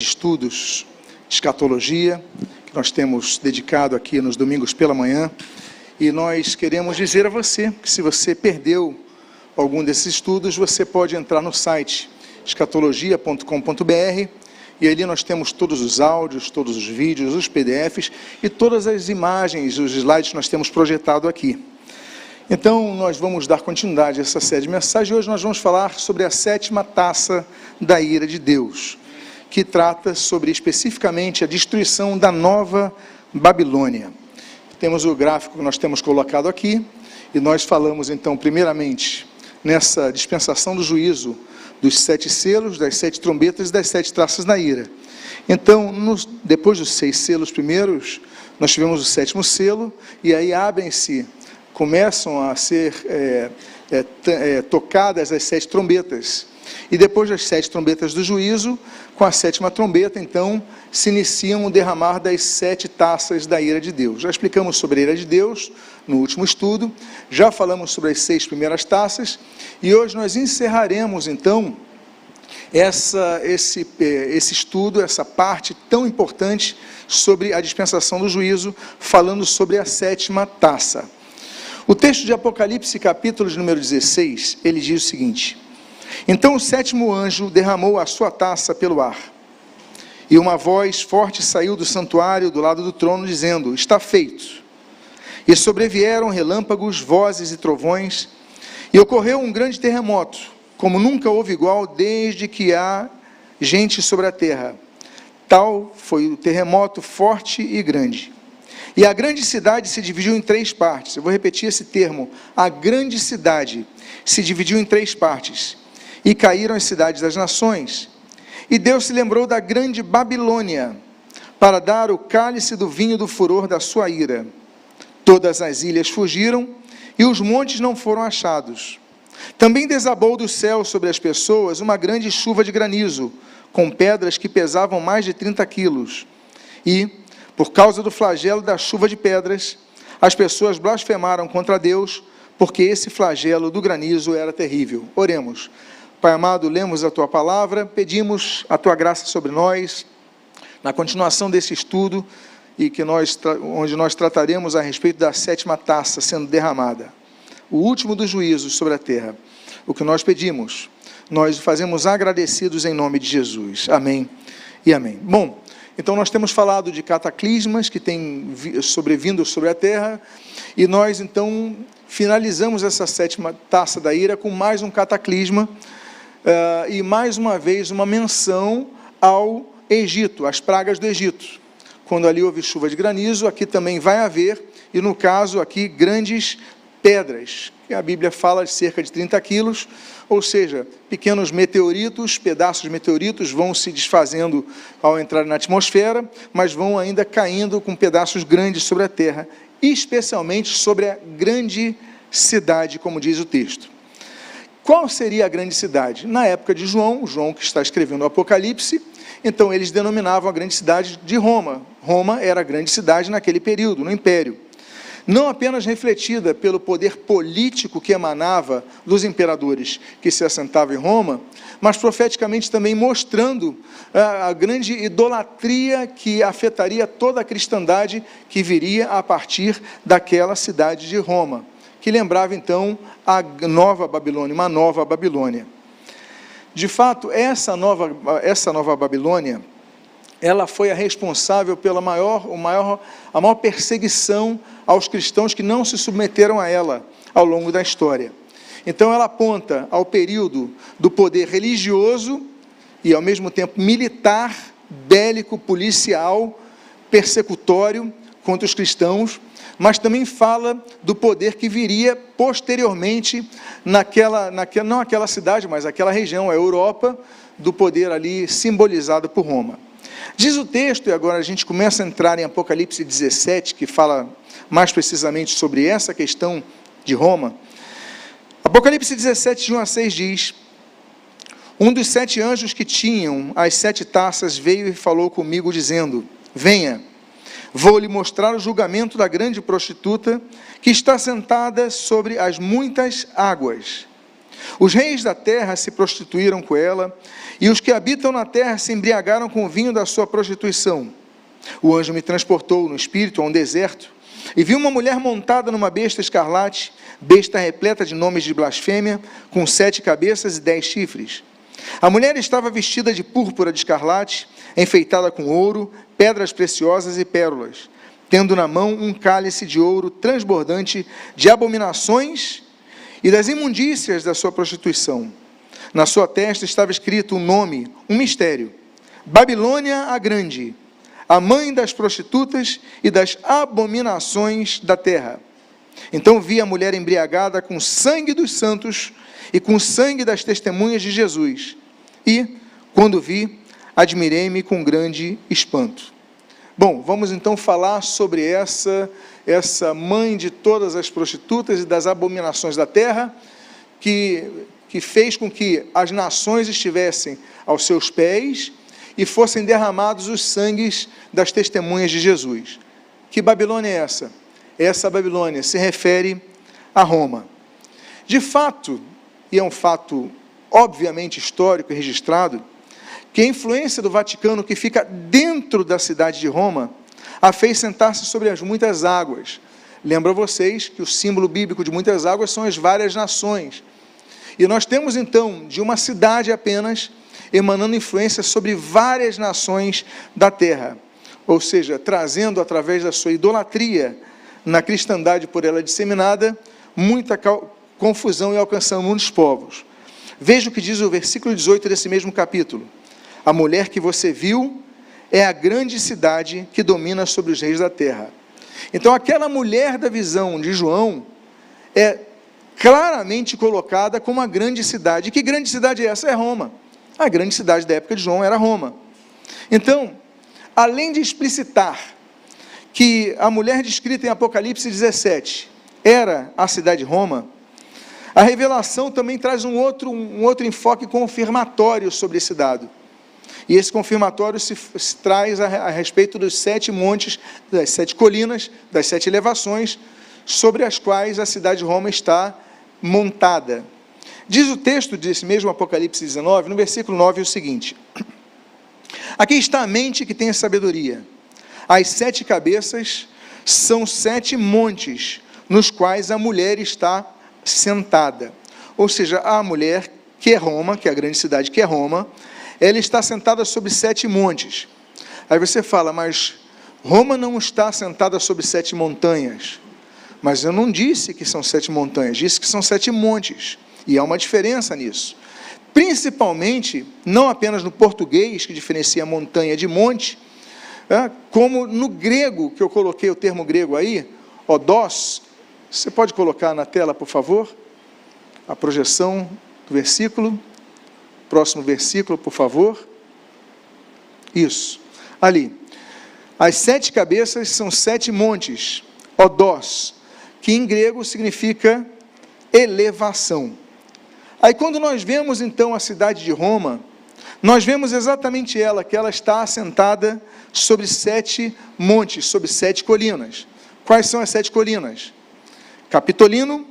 Estudos de escatologia, que nós temos dedicado aqui nos domingos pela manhã, e nós queremos dizer a você que se você perdeu algum desses estudos, você pode entrar no site escatologia.com.br, e ali nós temos todos os áudios, todos os vídeos, os PDFs e todas as imagens, os slides que nós temos projetado aqui. Então, nós vamos dar continuidade a essa série de mensagens, e hoje nós vamos falar sobre a 7ª taça da ira de Deus, que trata sobre, especificamente, a destruição da Nova Babilônia. Temos o gráfico que nós temos colocado aqui, e nós falamos, então, primeiramente, nessa dispensação do juízo, dos 7 selos, das 7 trombetas e das 7 taças da ira. Então, depois dos 6 selos primeiros, nós tivemos o 7º selo, e aí começam a ser tocadas as 7 trombetas. E depois das 7 trombetas do juízo, com a 7ª trombeta, então, se iniciam o derramar das 7 taças da ira de Deus. Já explicamos sobre a ira de Deus no último estudo, já falamos sobre as 6 primeiras taças, e hoje nós encerraremos, então, esse estudo, essa parte tão importante sobre a dispensação do juízo, falando sobre a 7ª taça. O texto de Apocalipse, capítulo de número 16, ele diz o seguinte: então o 7º anjo derramou a sua taça pelo ar, e uma voz forte saiu do santuário do lado do trono, dizendo: está feito. E sobrevieram relâmpagos, vozes e trovões, e ocorreu um grande terremoto, como nunca houve igual desde que há gente sobre a terra. Tal foi o terremoto forte e grande. E a grande cidade se dividiu em 3 partes. Eu vou repetir esse termo. A grande cidade se dividiu em 3 partes. E caíram as cidades das nações. E Deus se lembrou da grande Babilônia, para dar o cálice do vinho do furor da sua ira. Todas as ilhas fugiram, e os montes não foram achados. Também desabou do céu sobre as pessoas uma grande chuva de granizo, com pedras que pesavam mais de 30 quilos. E, por causa do flagelo da chuva de pedras, as pessoas blasfemaram contra Deus, porque esse flagelo do granizo era terrível. Oremos. Pai amado, lemos a Tua palavra, pedimos a Tua graça sobre nós, na continuação desse estudo, e onde nós trataremos a respeito da 7ª taça sendo derramada, o último dos juízos sobre a terra. O que nós pedimos, nós fazemos agradecidos em nome de Jesus. Amém e amém. Bom, então nós temos falado de cataclismas que têm sobrevindo sobre a terra, e nós então finalizamos essa 7ª taça da ira com mais um cataclisma, e mais uma vez uma menção ao Egito, às pragas do Egito. Quando ali houve chuva de granizo, aqui também vai haver, e no caso aqui, grandes pedras, que a Bíblia fala de cerca de 30 quilos, ou seja, pequenos meteoritos, pedaços de meteoritos vão se desfazendo ao entrar na atmosfera, mas vão ainda caindo com pedaços grandes sobre a terra, especialmente sobre a grande cidade, como diz o texto. Qual seria a grande cidade? Na época de João que está escrevendo o Apocalipse, então eles denominavam a grande cidade de Roma. Roma era a grande cidade naquele período, no Império. Não apenas refletida pelo poder político que emanava dos imperadores que se assentavam em Roma, mas profeticamente também mostrando a grande idolatria que afetaria toda a cristandade que viria a partir daquela cidade de Roma, que lembrava então a Nova Babilônia, uma Nova Babilônia. De fato, essa nova Babilônia, ela foi a responsável pela a maior perseguição aos cristãos que não se submeteram a ela ao longo da história. Então ela aponta ao período do poder religioso e ao mesmo tempo militar, bélico, policial, persecutório contra os cristãos, mas também fala do poder que viria posteriormente não aquela cidade, mas aquela região, a Europa, do poder ali simbolizado por Roma. Diz o texto, e agora a gente começa a entrar em Apocalipse 17, que fala mais precisamente sobre essa questão de Roma. Apocalipse 17, de 1 a 6 diz: um dos 7 anjos que tinham as 7 taças veio e falou comigo, dizendo: venha, vou-lhe mostrar o julgamento da grande prostituta, que está sentada sobre as muitas águas. Os reis da terra se prostituíram com ela, e os que habitam na terra se embriagaram com o vinho da sua prostituição. O anjo me transportou no espírito a um deserto, e vi uma mulher montada numa besta escarlate, besta repleta de nomes de blasfêmia, com 7 cabeças e 10 chifres. A mulher estava vestida de púrpura de escarlate, enfeitada com ouro, pedras preciosas e pérolas, tendo na mão um cálice de ouro transbordante de abominações e das imundícias da sua prostituição. Na sua testa estava escrito um nome, um mistério: Babilônia a Grande, a mãe das prostitutas e das abominações da terra. Então vi a mulher embriagada com o sangue dos santos e com o sangue das testemunhas de Jesus. E, quando vi, admirei-me com grande espanto. Bom, vamos então falar sobre essa mãe de todas as prostitutas e das abominações da terra, que fez com que as nações estivessem aos seus pés e fossem derramados os sangues das testemunhas de Jesus. Que Babilônia é essa? Essa Babilônia se refere a Roma. De fato, e é um fato obviamente histórico e registrado, que a influência do Vaticano, que fica dentro da cidade de Roma, a fez sentar-se sobre as muitas águas. Lembro a vocês que o símbolo bíblico de muitas águas são as várias nações. E nós temos então, de uma cidade apenas, emanando influência sobre várias nações da terra. Ou seja, trazendo através da sua idolatria na cristandade por ela disseminada, muita confusão e alcançando muitos povos. Veja o que diz o versículo 18 desse mesmo capítulo. A mulher que você viu é a grande cidade que domina sobre os reis da terra. Então, aquela mulher da visão de João é claramente colocada como a grande cidade. E que grande cidade é essa? É Roma. A grande cidade da época de João era Roma. Então, além de explicitar que a mulher descrita em Apocalipse 17 era a cidade de Roma, a revelação também traz um outro enfoque confirmatório sobre esse dado. E esse confirmatório se traz a respeito dos 7 montes, das 7 colinas, das 7 elevações, sobre as quais a cidade de Roma está montada. Diz o texto desse mesmo Apocalipse 19, no versículo 9, o seguinte: aqui está a mente que tem a sabedoria. As 7 cabeças são 7 montes, nos quais a mulher está sentada. Ou seja, a mulher que é Roma, que é a grande cidade que é Roma, ela está sentada sobre 7 montes. Aí você fala, mas Roma não está sentada sobre 7 montanhas. Mas eu não disse que são 7 montanhas, disse que são 7 montes. E há uma diferença nisso. Principalmente, não apenas no português, que diferencia montanha de monte, como no grego, que eu coloquei o termo grego aí, odós. Você pode colocar na tela, por favor, a projeção do versículo. Próximo versículo, por favor. Isso. Ali. As 7 cabeças são 7 montes, odós, que em grego significa elevação. Aí quando nós vemos então a cidade de Roma, nós vemos exatamente ela, que ela está assentada sobre 7 montes, sobre 7 colinas. Quais são as 7 colinas? Capitolino,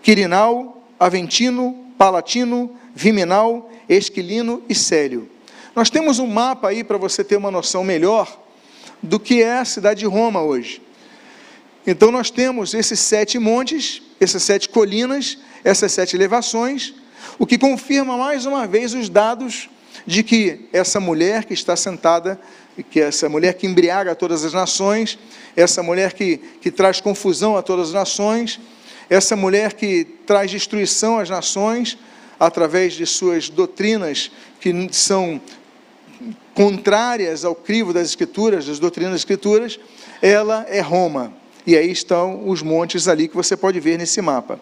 Quirinal, Aventino, Palatino, Viminal, Esquilino e Célio. Nós temos um mapa aí para você ter uma noção melhor do que é a cidade de Roma hoje. Então nós temos esses 7 montes, essas 7 colinas, essas 7 elevações, o que confirma mais uma vez os dados de que essa mulher que está sentada, que essa mulher que embriaga todas as nações, essa mulher que traz confusão a todas as nações, essa mulher que traz destruição às nações, através de suas doutrinas que são contrárias ao crivo das Escrituras, das doutrinas das Escrituras, ela é Roma. E aí estão os montes ali que você pode ver nesse mapa.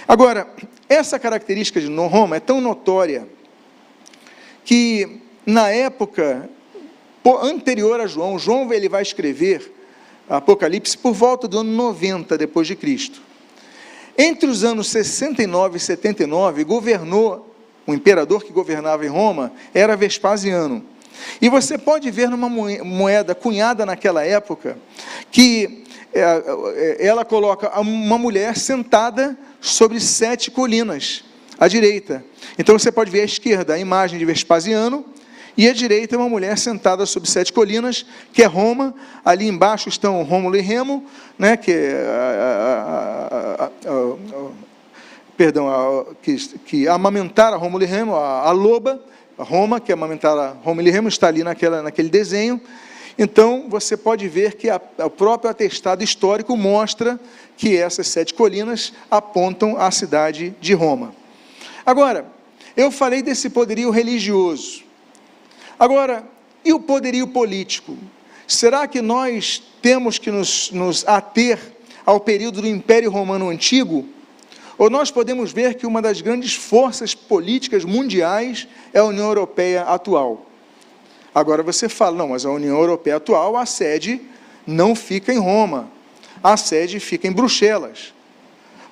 Agora, essa característica de Roma é tão notória que na época anterior a João ele vai escrever Apocalipse por volta do ano 90 depois de Cristo. Entre os anos 69 e 79, governou, o imperador que governava em Roma era Vespasiano. E você pode ver numa moeda cunhada naquela época, que ela coloca uma mulher sentada sobre 7 colinas. à direita. Então você pode ver à esquerda a imagem de Vespasiano, e à direita uma mulher sentada sobre 7 colinas, que é Roma. Ali embaixo estão Rômulo e Remo, né, que amamentaram Rômulo e Remo, a loba, a Roma, que amamentaram Rômulo e Remo, está ali naquele desenho. Então, você pode ver que o próprio atestado histórico mostra que essas 7 colinas apontam à cidade de Roma. Agora, eu falei desse poderio religioso. Agora, e o poderio político? Será que nós temos que nos ater ao período do Império Romano Antigo? Ou nós podemos ver que uma das grandes forças políticas mundiais é a União Europeia atual? Agora você fala, não, mas a União Europeia atual, a sede não fica em Roma, a sede fica em Bruxelas.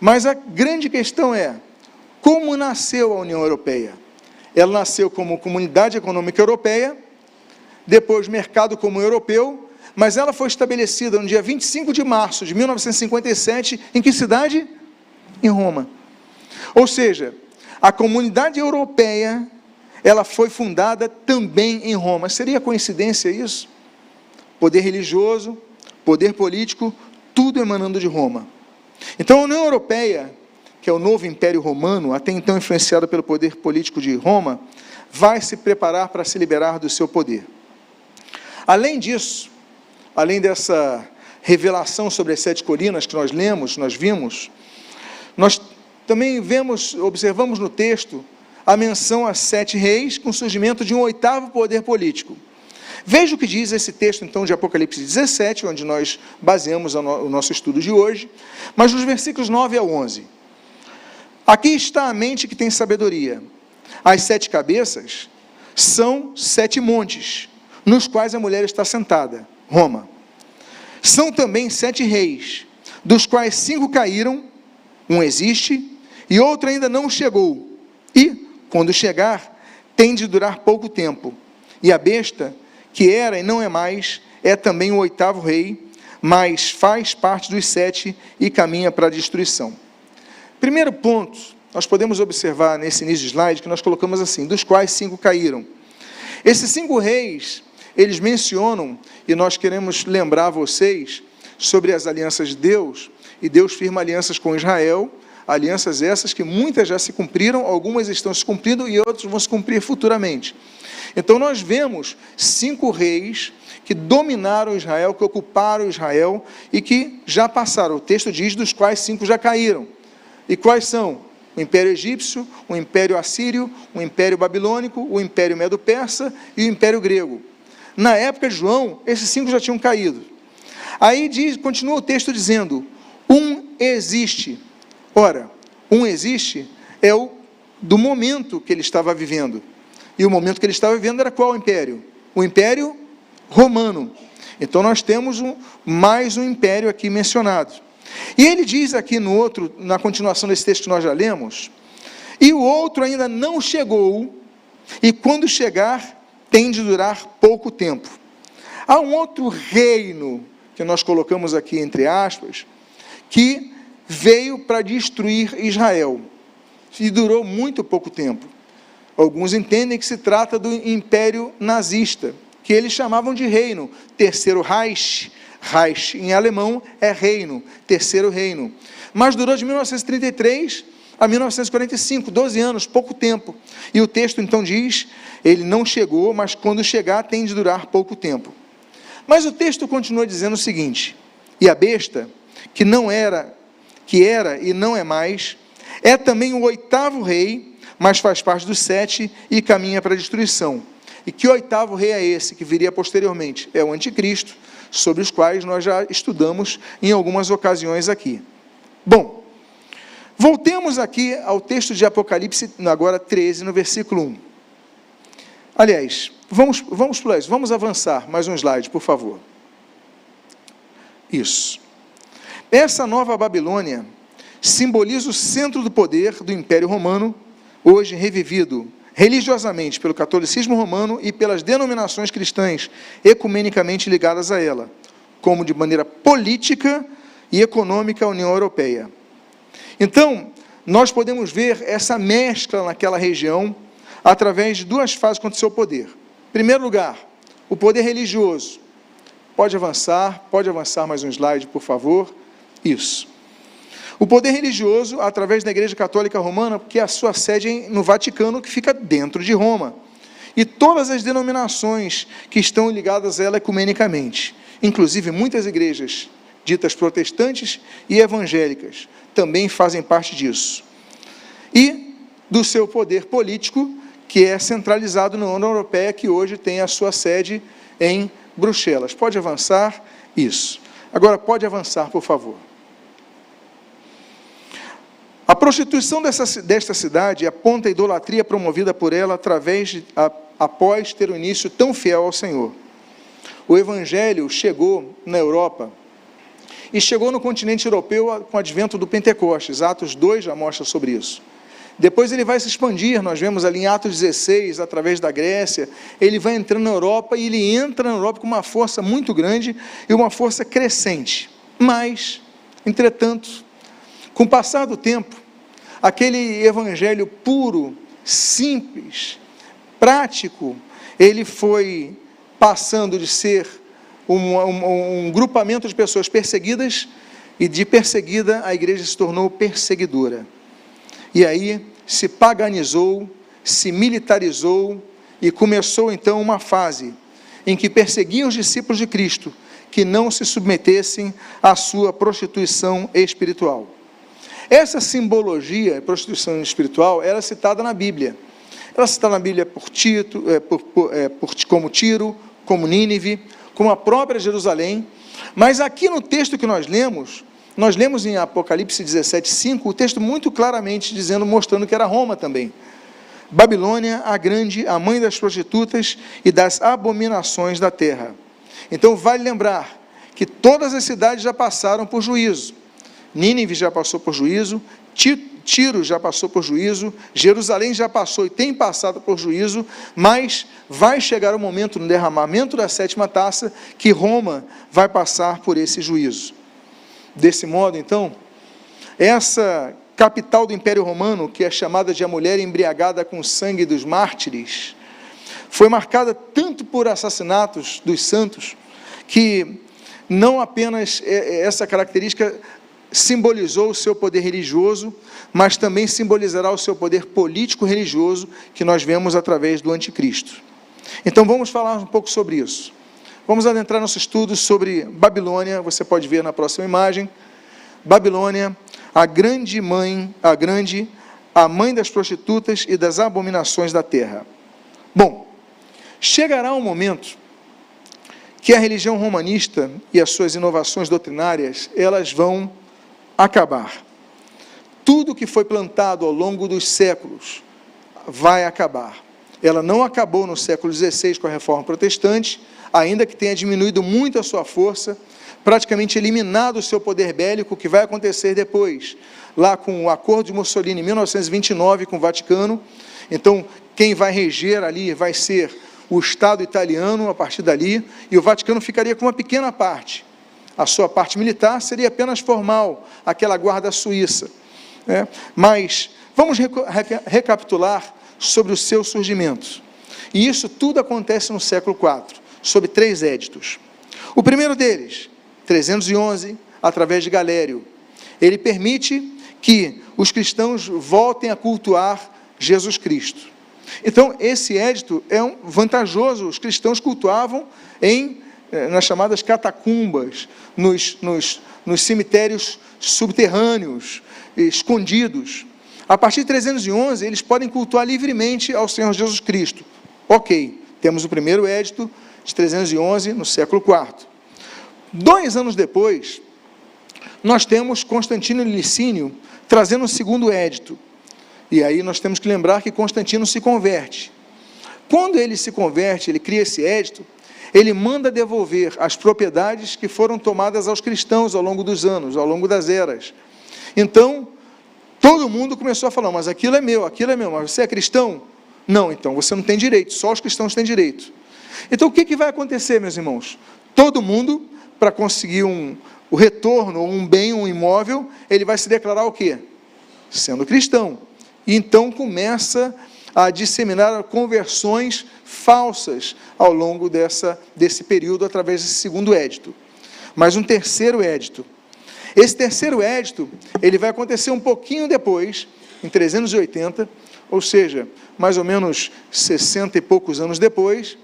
Mas a grande questão é, como nasceu a União Europeia? Ela nasceu como Comunidade Econômica Europeia, depois Mercado Comum Europeu, mas ela foi estabelecida no dia 25 de março de 1957, em que cidade? Em Roma. Ou seja, a Comunidade Europeia, ela foi fundada também em Roma. Seria coincidência isso? Poder religioso, poder político, tudo emanando de Roma. Então a União Europeia, que é o novo Império Romano, até então influenciado pelo poder político de Roma, vai se preparar para se liberar do seu poder. Além disso, além dessa revelação sobre as 7 colinas que nós lemos, nós vimos, nós também observamos no texto a menção a 7 reis com o surgimento de um 8º poder político. Veja o que diz esse texto, então, de Apocalipse 17, onde nós baseamos o nosso estudo de hoje, mas nos versículos 9 ao 11. Aqui está a mente que tem sabedoria. As 7 cabeças são 7 montes, nos quais a mulher está sentada, Roma. São também 7 reis, dos quais 5 caíram, um existe, e outro ainda não chegou. E, quando chegar, tem de durar pouco tempo. E a besta, que era e não é mais, é também o 8º rei, mas faz parte dos 7 e caminha para a destruição. Primeiro ponto, nós podemos observar nesse início de slide, que nós colocamos assim, dos quais 5 caíram. Esses 5 reis, eles mencionam, e nós queremos lembrar vocês, sobre as alianças de Deus, e Deus firma alianças com Israel, alianças essas que muitas já se cumpriram, algumas estão se cumprindo e outras vão se cumprir futuramente. Então nós vemos 5 reis que dominaram Israel, que ocuparam Israel e que já passaram. O texto diz dos quais 5 já caíram. E quais são? O Império Egípcio, o Império Assírio, o Império Babilônico, o Império Medo-Persa e o Império Grego. Na época de João, esses 5 já tinham caído. Aí continua o texto dizendo, um existe. Ora, um existe é do momento que ele estava vivendo. E o momento que ele estava vivendo era qual império? O Império Romano. Então nós temos mais um império aqui mencionado. E ele diz aqui na continuação desse texto que nós já lemos, e o outro ainda não chegou, e quando chegar, tem de durar pouco tempo. Há um outro reino, que nós colocamos aqui entre aspas, que veio para destruir Israel, e durou muito pouco tempo. Alguns entendem que se trata do Império Nazista, que eles chamavam de reino, Terceiro Reich. Reich, em alemão, é reino, Terceiro Reino. Mas durou de 1933 a 1945, 12 anos, pouco tempo. E o texto então diz, ele não chegou, mas quando chegar tem de durar pouco tempo. Mas o texto continua dizendo o seguinte, e a besta, que era e não é mais, é também o 8º rei, mas faz parte dos 7 e caminha para a destruição. E que 8º rei é esse que viria posteriormente? É o anticristo, sobre os quais nós já estudamos em algumas ocasiões aqui. Bom, voltemos aqui ao texto de Apocalipse, agora 13, no versículo 1. Aliás, vamos avançar mais um slide, por favor. Isso. Essa nova Babilônia simboliza o centro do poder do Império Romano, hoje revivido religiosamente pelo catolicismo romano e pelas denominações cristãs ecumenicamente ligadas a ela, como de maneira política e econômica a União Europeia. Então, nós podemos ver essa mescla naquela região, através de duas fases quanto ao seu poder. Em primeiro lugar, o poder religioso. Pode avançar mais um slide, por favor. Isso. O poder religioso, através da Igreja Católica Romana, que é a sua sede no Vaticano, que fica dentro de Roma. E todas as denominações que estão ligadas a ela ecumenicamente. Inclusive, muitas igrejas ditas protestantes e evangélicas também fazem parte disso. E do seu poder político, que é centralizado na União Europeia, que hoje tem a sua sede em Bruxelas. Pode avançar? Isso. Agora, pode avançar, por favor. A prostituição desta cidade aponta a idolatria promovida por ela após ter um início tão fiel ao Senhor. O Evangelho chegou na Europa e chegou no continente europeu com o advento do Pentecostes. Atos 2 já mostra sobre isso. Depois ele vai se expandir, nós vemos ali em Atos 16, através da Grécia, ele vai entrando na Europa e ele entra na Europa com uma força muito grande e uma força crescente. Mas, entretanto, com o passar do tempo, aquele evangelho puro, simples, prático, ele foi passando de ser um grupamento de pessoas perseguidas, e de perseguida a igreja se tornou perseguidora. E aí se paganizou, se militarizou, e começou então uma fase em que perseguiam os discípulos de Cristo, que não se submetessem à sua prostituição espiritual. Essa simbologia, prostituição espiritual, era citada na Bíblia. Ela é citada na Bíblia por Tito, como Tiro, como Nínive, como a própria Jerusalém. Mas aqui no texto que nós lemos em Apocalipse 17:5, o texto muito claramente mostrando que era Roma também. Babilônia, a grande, a mãe das prostitutas e das abominações da terra. Então, vale lembrar que todas as cidades já passaram por juízo. Nínive já passou por juízo, Tiro já passou por juízo, Jerusalém já passou e tem passado por juízo, mas vai chegar o momento, no derramamento da sétima taça, que Roma vai passar por esse juízo. Desse modo, então, essa capital do Império Romano, que é chamada de a mulher embriagada com o sangue dos mártires, foi marcada tanto por assassinatos dos santos, que não apenas essa característica simbolizou o seu poder religioso, mas também simbolizará o seu poder político-religioso, que nós vemos através do anticristo. Então, vamos falar um pouco sobre isso. Vamos adentrar nosso estudo sobre Babilônia. Você pode ver na próxima imagem. Babilônia, a mãe das prostitutas e das abominações da terra. Bom, chegará um momento que a religião romanista e as suas inovações doutrinárias, elas vão acabar. Tudo que foi plantado ao longo dos séculos vai acabar. Ela não acabou no século XVI com a Reforma Protestante, ainda que tenha diminuído muito a sua força, praticamente eliminado o seu poder bélico, que vai acontecer depois, lá com o Acordo de Mussolini, em 1929, com o Vaticano. Então, quem vai reger ali vai ser o Estado italiano, a partir dali, e o Vaticano ficaria com uma pequena parte. A sua parte militar seria apenas formal, aquela guarda suíça. Mas, vamos recapitular sobre o seu surgimento. E isso tudo acontece no século IV, sob 3 éditos. O primeiro deles, 311, através de Galério, ele permite que os cristãos voltem a cultuar Jesus Cristo. Então, esse édito é vantajoso. Os cristãos cultuavam nas chamadas catacumbas, nos cemitérios subterrâneos, escondidos. A partir de 311, eles podem cultuar livremente ao Senhor Jesus Cristo. Ok, temos o primeiro édito de 311, no século IV. 2 anos depois, nós temos Constantino Licínio trazendo o segundo édito. E aí nós temos que lembrar que Constantino se converte. Quando ele se converte, ele cria esse édito, ele manda devolver as propriedades que foram tomadas aos cristãos ao longo dos anos, ao longo das eras. Então, todo mundo começou a falar, mas aquilo é meu, mas você é cristão? Não, então, você não tem direito, só os cristãos têm direito. Então, o que vai acontecer, meus irmãos? Todo mundo, para conseguir o retorno, um bem, um imóvel, ele vai se declarar o quê? sendo cristão. E então começa a disseminar conversões falsas ao longo desse período, através desse segundo édito. Mas um terceiro édito. Esse terceiro édito, ele vai acontecer um pouquinho depois, em 380, ou seja, mais ou menos 60 e poucos anos depois.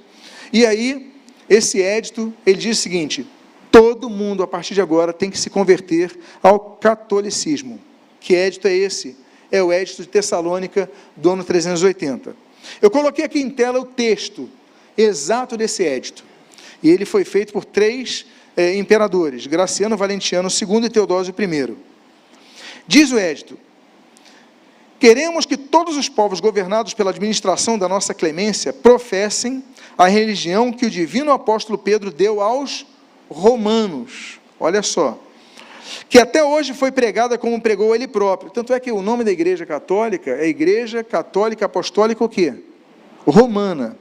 E aí, esse édito, ele diz o seguinte: todo mundo, a partir de agora, tem que se converter ao catolicismo. Que édito é esse? É o édito de Tessalônica, do ano 380. Eu coloquei aqui em tela o texto exato desse édito. E ele foi feito por três imperadores: Graciano, Valentiniano II e Teodósio I. Diz o édito: queremos que todos os povos governados pela administração da nossa clemência professem a religião que o divino apóstolo Pedro deu aos romanos. Olha só. Que até hoje foi pregada como pregou ele próprio. Tanto é que o nome da Igreja Católica é Igreja Católica Apostólica o quê? Romana.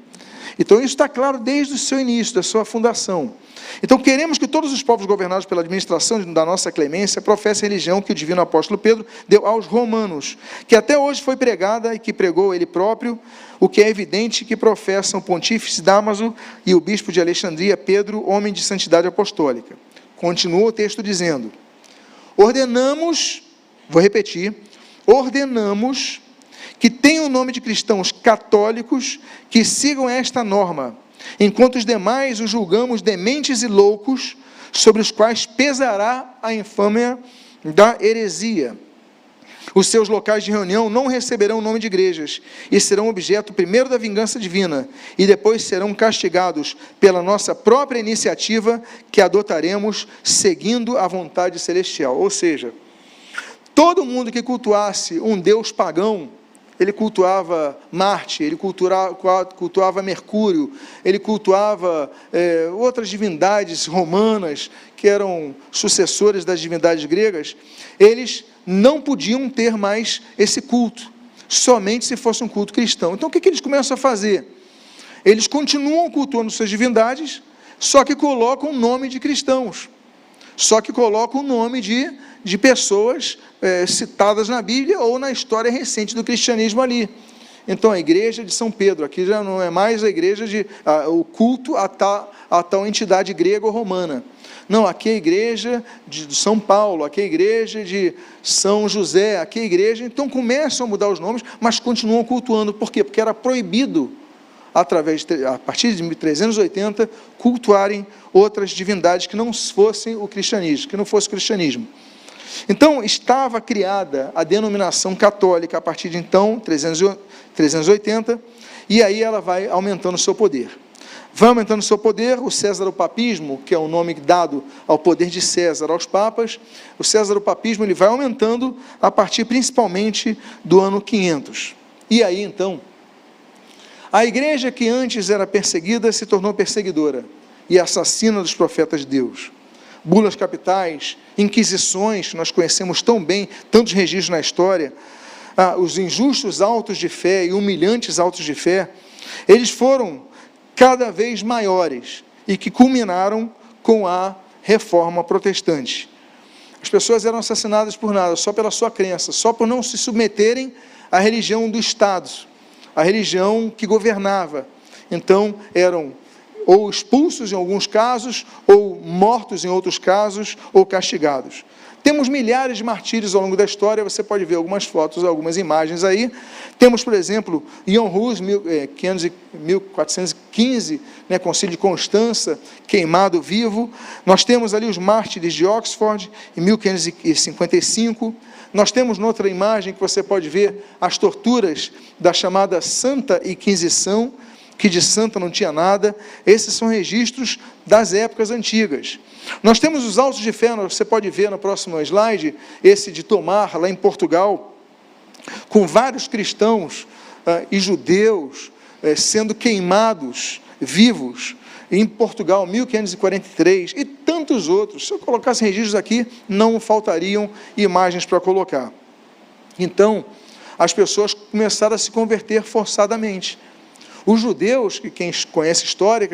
Então isso está claro desde o seu início, da sua fundação. Então queremos que todos os povos governados pela administração da nossa clemência professem a religião que o divino apóstolo Pedro deu aos romanos, que até hoje foi pregada e que pregou ele próprio, o que é evidente que professam o pontífice Dámaso e o bispo de Alexandria, Pedro, homem de santidade apostólica. Continua o texto dizendo: ordenamos, vou repetir, ordenamos que tenham o nome de cristãos católicos que sigam esta norma, enquanto os demais os julgamos dementes e loucos, sobre os quais pesará a infâmia da heresia. Os seus locais de reunião não receberão o nome de igrejas, e serão objeto primeiro da vingança divina, e depois serão castigados pela nossa própria iniciativa, que adotaremos seguindo a vontade celestial. Ou seja, todo mundo que cultuasse um deus pagão, ele cultuava Marte, ele cultuava Mercúrio, ele cultuava outras divindades romanas, que eram sucessores das divindades gregas, eles não podiam ter mais esse culto, somente se fosse um culto cristão. Então o que eles começam a fazer? Eles continuam cultuando suas divindades, só que colocam o nome de cristãos, só que colocam o nome de pessoas citadas na Bíblia ou na história recente do cristianismo ali. Então a igreja de São Pedro, aqui já não é mais a igreja o culto a tal entidade grega ou romana. Não, aqui é a igreja de São Paulo, aqui é a igreja de São José, aqui é a igreja. Então começam a mudar os nomes, mas continuam cultuando. Por quê? Porque era proibido, a partir de 1380, cultuarem outras divindades que não fossem o cristianismo, que não fosse o cristianismo. Então, estava criada a denominação católica a partir de então, 380, e aí ela vai aumentando o seu poder. Vai aumentando o seu poder, o Césaropapismo, que é o nome dado ao poder de César aos papas, o Césaropapismo ele vai aumentando a partir principalmente do ano 500. E aí, então, a igreja que antes era perseguida se tornou perseguidora e assassina dos profetas de Deus. Bulas capitais, inquisições, nós conhecemos tão bem, tantos registros na história, os injustos autos de fé e humilhantes autos de fé, eles foram cada vez maiores e que culminaram com a Reforma Protestante. As pessoas eram assassinadas por nada, só pela sua crença, só por não se submeterem à religião do Estado, à religião que governava. Então, eram ou expulsos em alguns casos, ou mortos em outros casos, ou castigados. Temos milhares de martírios ao longo da história, você pode ver algumas fotos, algumas imagens aí. Temos, por exemplo, Ion Hus, 1415, Concílio de Constança, queimado vivo. Nós temos ali os mártires de Oxford, em 1555. Nós temos noutra imagem que você pode ver as torturas da chamada Santa Inquisição, que de santa não tinha nada. Esses são registros das épocas antigas. Nós temos os autos de fé, você pode ver no próximo slide, esse de Tomar, lá em Portugal, com vários cristãos e judeus sendo queimados vivos, em Portugal, 1543, e tantos outros. Se eu colocasse registros aqui, não faltariam imagens para colocar. Então, as pessoas começaram a se converter forçadamente. Os judeus, que quem conhece história,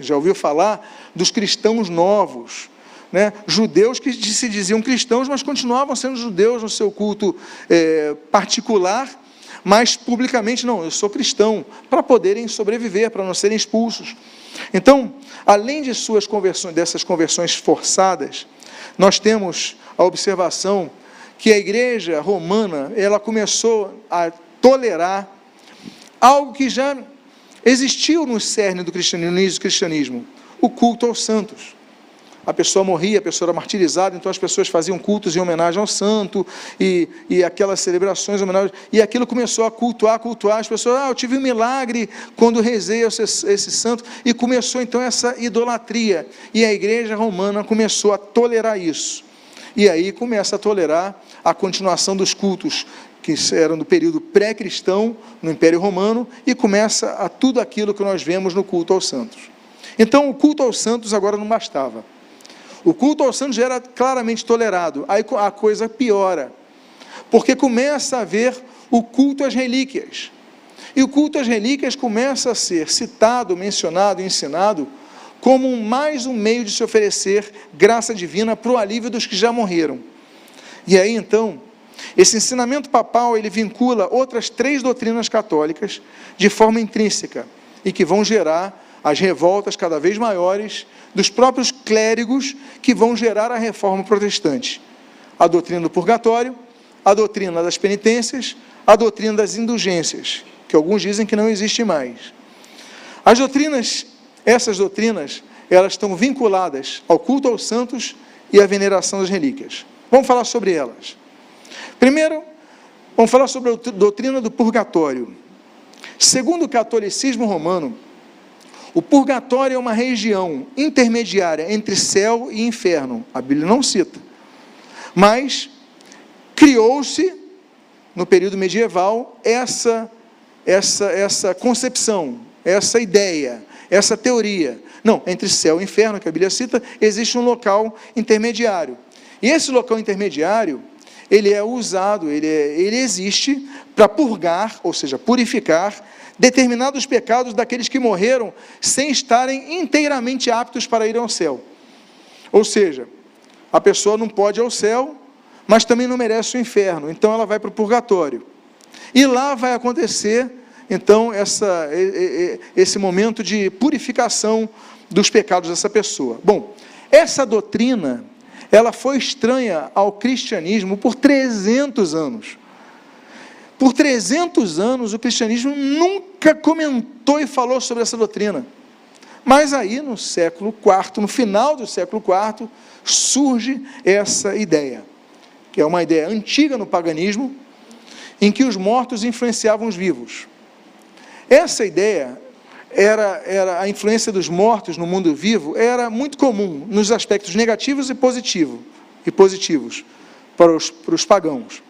já ouviu falar dos cristãos novos, né, judeus que se diziam cristãos, mas continuavam sendo judeus no seu culto particular, mas publicamente, não, eu sou cristão, para poderem sobreviver, para não serem expulsos. Então, além de dessas conversões forçadas, nós temos a observação que a igreja romana, ela começou a tolerar algo que já existiu no cerne do cristianismo, no início do cristianismo, o culto aos santos. A pessoa morria, a pessoa era martirizada, então as pessoas faziam cultos em homenagem ao santo, e aquelas celebrações, homenagem, e aquilo começou a cultuar, as pessoas, eu tive um milagre quando rezei esse santo, e começou então essa idolatria, e a igreja romana começou a tolerar isso, e aí começa a tolerar a continuação dos cultos, que eram do período pré-cristão, no Império Romano, e começa a tudo aquilo que nós vemos no culto aos santos. Então o culto aos santos agora não bastava. O culto aos santos já era claramente tolerado, aí a coisa piora, porque começa a haver o culto às relíquias, e o culto às relíquias começa a ser citado, mencionado, ensinado, como mais um meio de se oferecer graça divina para o alívio dos que já morreram. E aí então, esse ensinamento papal, ele vincula outras 3 doutrinas católicas de forma intrínseca, e que vão gerar as revoltas cada vez maiores dos próprios clérigos, que vão gerar a reforma protestante. A doutrina do purgatório, a doutrina das penitências, a doutrina das indulgências, que alguns dizem que não existe mais. Essas doutrinas, elas estão vinculadas ao culto aos santos e à veneração das relíquias. Vamos falar sobre elas. Primeiro, vamos falar sobre a doutrina do purgatório. Segundo o catolicismo romano, o purgatório é uma região intermediária entre céu e inferno. A Bíblia não cita. Mas criou-se, no período medieval, essa concepção, essa ideia, essa teoria. Não, entre céu e inferno, que a Bíblia cita, existe um local intermediário. E esse local intermediário, ele é usado, ele existe para purgar, ou seja, purificar determinados pecados daqueles que morreram sem estarem inteiramente aptos para ir ao céu. Ou seja, a pessoa não pode ir ao céu, mas também não merece o inferno, então ela vai para o purgatório. E lá vai acontecer, então, esse momento de purificação dos pecados dessa pessoa. Bom, essa doutrina, ela foi estranha ao cristianismo por 300 anos. Por 300 anos, o cristianismo nunca comentou e falou sobre essa doutrina. Mas aí, no século IV, no final do século IV, surge essa ideia, que é uma ideia antiga no paganismo, em que os mortos influenciavam os vivos. Essa ideia, a influência dos mortos no mundo vivo, era muito comum nos aspectos negativos e positivos para os pagãos.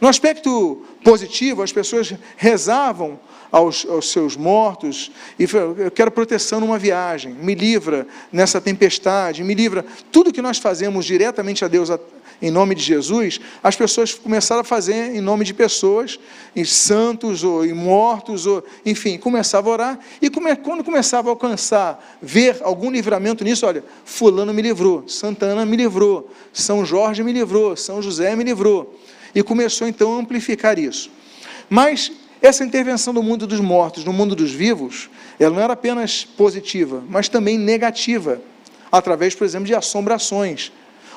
No aspecto positivo, as pessoas rezavam aos seus mortos, e falavam, eu quero proteção numa viagem, me livra nessa tempestade, me livra. Tudo que nós fazemos diretamente a Deus, em nome de Jesus, as pessoas começaram a fazer em nome de pessoas, em santos, ou em mortos, ou, enfim, começavam a orar, e quando começava a alcançar, ver algum livramento nisso, olha, fulano me livrou, Santana me livrou, São Jorge me livrou, São José me livrou, e começou então a amplificar isso. Mas essa intervenção do mundo dos mortos no mundo dos vivos, ela não era apenas positiva, mas também negativa, através, por exemplo, de assombrações.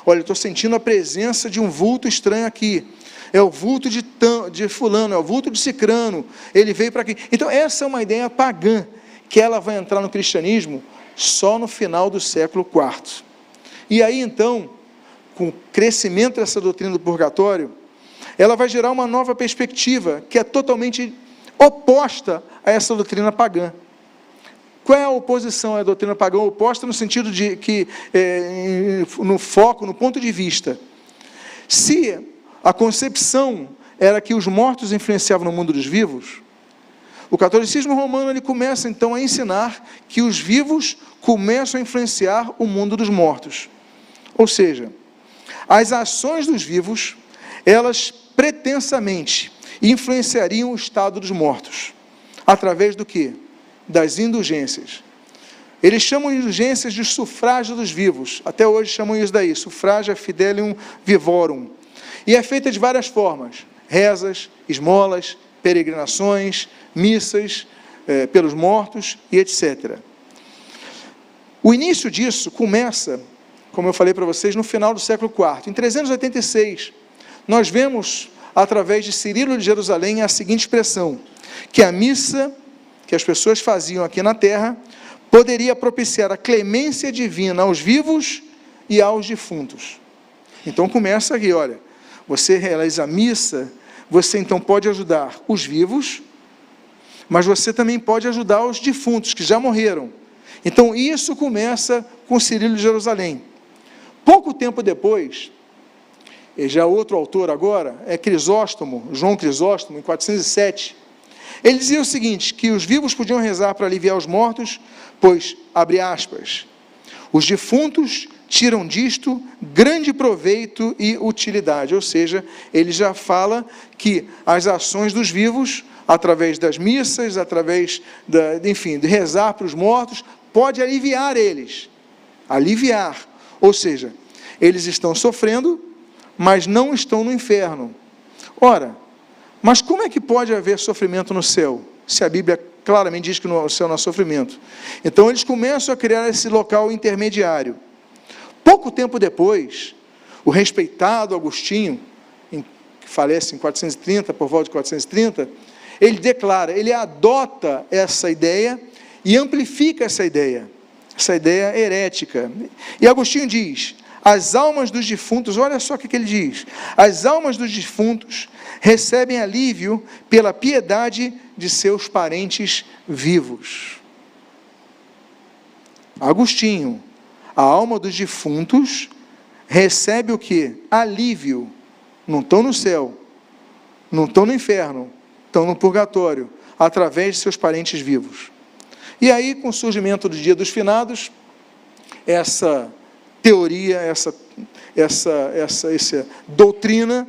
Olha, eu estou sentindo a presença de um vulto estranho aqui, é o vulto de fulano, é o vulto de cicrano, ele veio para aqui. Então essa é uma ideia pagã, que ela vai entrar no cristianismo só no final do século IV. E aí então, com o crescimento dessa doutrina do purgatório, ela vai gerar uma nova perspectiva, que é totalmente oposta a essa doutrina pagã. Qual é a oposição à doutrina pagã? Oposta no sentido de que, no foco, no ponto de vista, se a concepção era que os mortos influenciavam no mundo dos vivos, o catolicismo romano ele começa então a ensinar que os vivos começam a influenciar o mundo dos mortos. Ou seja, as ações dos vivos, elas pretensamente influenciariam o estado dos mortos. Através do quê? Das indulgências. Eles chamam indulgências de sufrágio dos vivos. Até hoje chamam isso daí, sufragia fidelium vivorum. E é feita de várias formas: rezas, esmolas, peregrinações, missas pelos mortos e etc. O início disso começa, como eu falei para vocês, no final do século IV. Em 386, nós vemos, através de Cirilo de Jerusalém, a seguinte expressão: que a missa que as pessoas faziam aqui na terra poderia propiciar a clemência divina aos vivos e aos defuntos. Então começa aqui, olha, você realiza a missa, você então pode ajudar os vivos, mas você também pode ajudar os defuntos, que já morreram. Então isso começa com Cirilo de Jerusalém. Pouco tempo depois, e já outro autor agora, é Crisóstomo, João Crisóstomo, em 407, ele dizia o seguinte, que os vivos podiam rezar para aliviar os mortos, pois, abre aspas, os defuntos tiram disto grande proveito e utilidade. Ou seja, ele já fala que as ações dos vivos, através das missas, através, de rezar para os mortos, pode aliviar eles. Aliviar. Ou seja, eles estão sofrendo, mas não estão no inferno. Ora, mas como é que pode haver sofrimento no céu, se a Bíblia claramente diz que no céu não há sofrimento? Então eles começam a criar esse local intermediário. Pouco tempo depois, o respeitado Agostinho, que falece em 430, por volta de 430, ele declara, ele adota essa ideia e amplifica essa ideia herética. E Agostinho diz: as almas dos defuntos, olha só o que ele diz, as almas dos defuntos recebem alívio pela piedade de seus parentes vivos. Agostinho, a alma dos defuntos recebe o quê? Alívio. Não estão no céu, não estão no inferno, estão no purgatório, através de seus parentes vivos. E aí, com o surgimento do Dia dos Finados, essa teoria, essa doutrina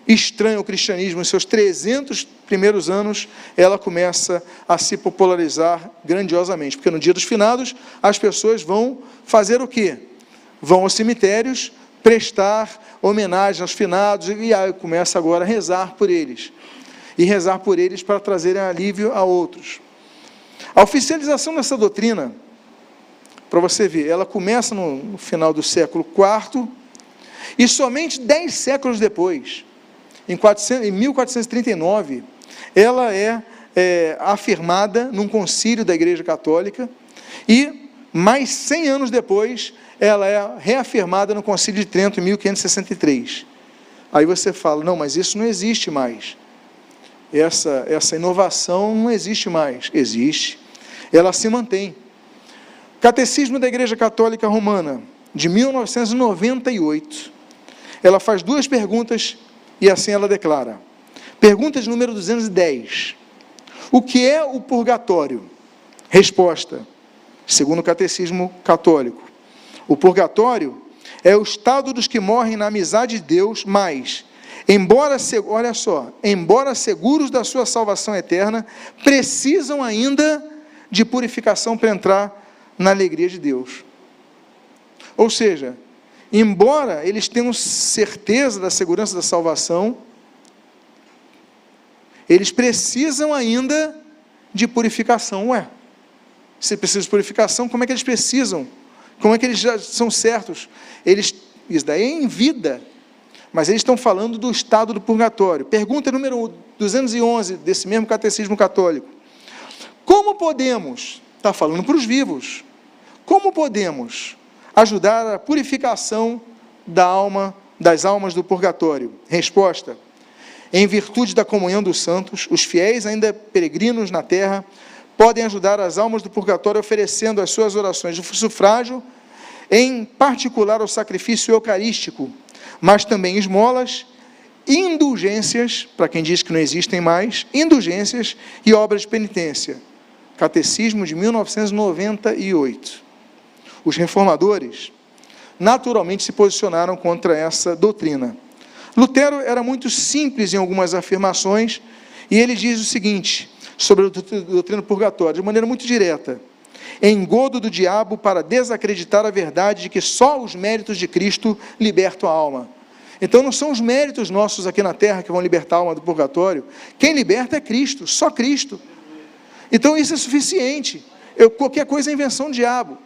estranha ao cristianismo, em seus 300 primeiros anos, ela começa a se popularizar grandiosamente, porque no Dia dos Finados, as pessoas vão fazer o quê? Vão aos cemitérios, prestar homenagem aos finados, e aí começa agora a rezar por eles, e rezar por eles para trazerem alívio a outros. A oficialização dessa doutrina, para você ver, ela começa no final do século IV, e somente 10 séculos depois, em 1439, ela é afirmada num concílio da Igreja Católica, e mais 100 anos depois, ela é reafirmada no Concílio de Trento, em 1563. Aí você fala, não, mas isso não existe mais. Essa inovação não existe mais. Existe. Ela se mantém. Catecismo da Igreja Católica Romana, de 1998, ela faz 2 perguntas, e assim ela declara. Pergunta de número 210. O que é o purgatório? Resposta, segundo o Catecismo Católico. O purgatório é o estado dos que morrem na amizade de Deus, mas, embora seguros da sua salvação eterna, precisam ainda de purificação para entrar na alegria de Deus. Ou seja, embora eles tenham certeza da segurança da salvação, eles precisam ainda de purificação. Ué, se precisa de purificação, como é que eles precisam? Como é que eles já são certos? Isso daí é em vida, mas eles estão falando do estado do purgatório. Pergunta número 211 desse mesmo Catecismo Católico. Como podemos, está falando para os vivos, como podemos ajudar a purificação das almas do purgatório? Resposta, em virtude da comunhão dos santos, os fiéis ainda peregrinos na terra, podem ajudar as almas do purgatório oferecendo as suas orações de sufrágio, em particular o sacrifício eucarístico, mas também esmolas, indulgências, para quem diz que não existem mais, indulgências e obras de penitência. Catecismo de 1998. Os reformadores naturalmente se posicionaram contra essa doutrina. Lutero era muito simples em algumas afirmações, e ele diz o seguinte sobre a doutrina do purgatório, de maneira muito direta. engodo do diabo para desacreditar a verdade de que só os méritos de Cristo libertam a alma. Então não são os méritos nossos aqui na terra que vão libertar a alma do purgatório. Quem liberta é Cristo, só Cristo. Então isso é suficiente. Qualquer coisa é invenção do diabo.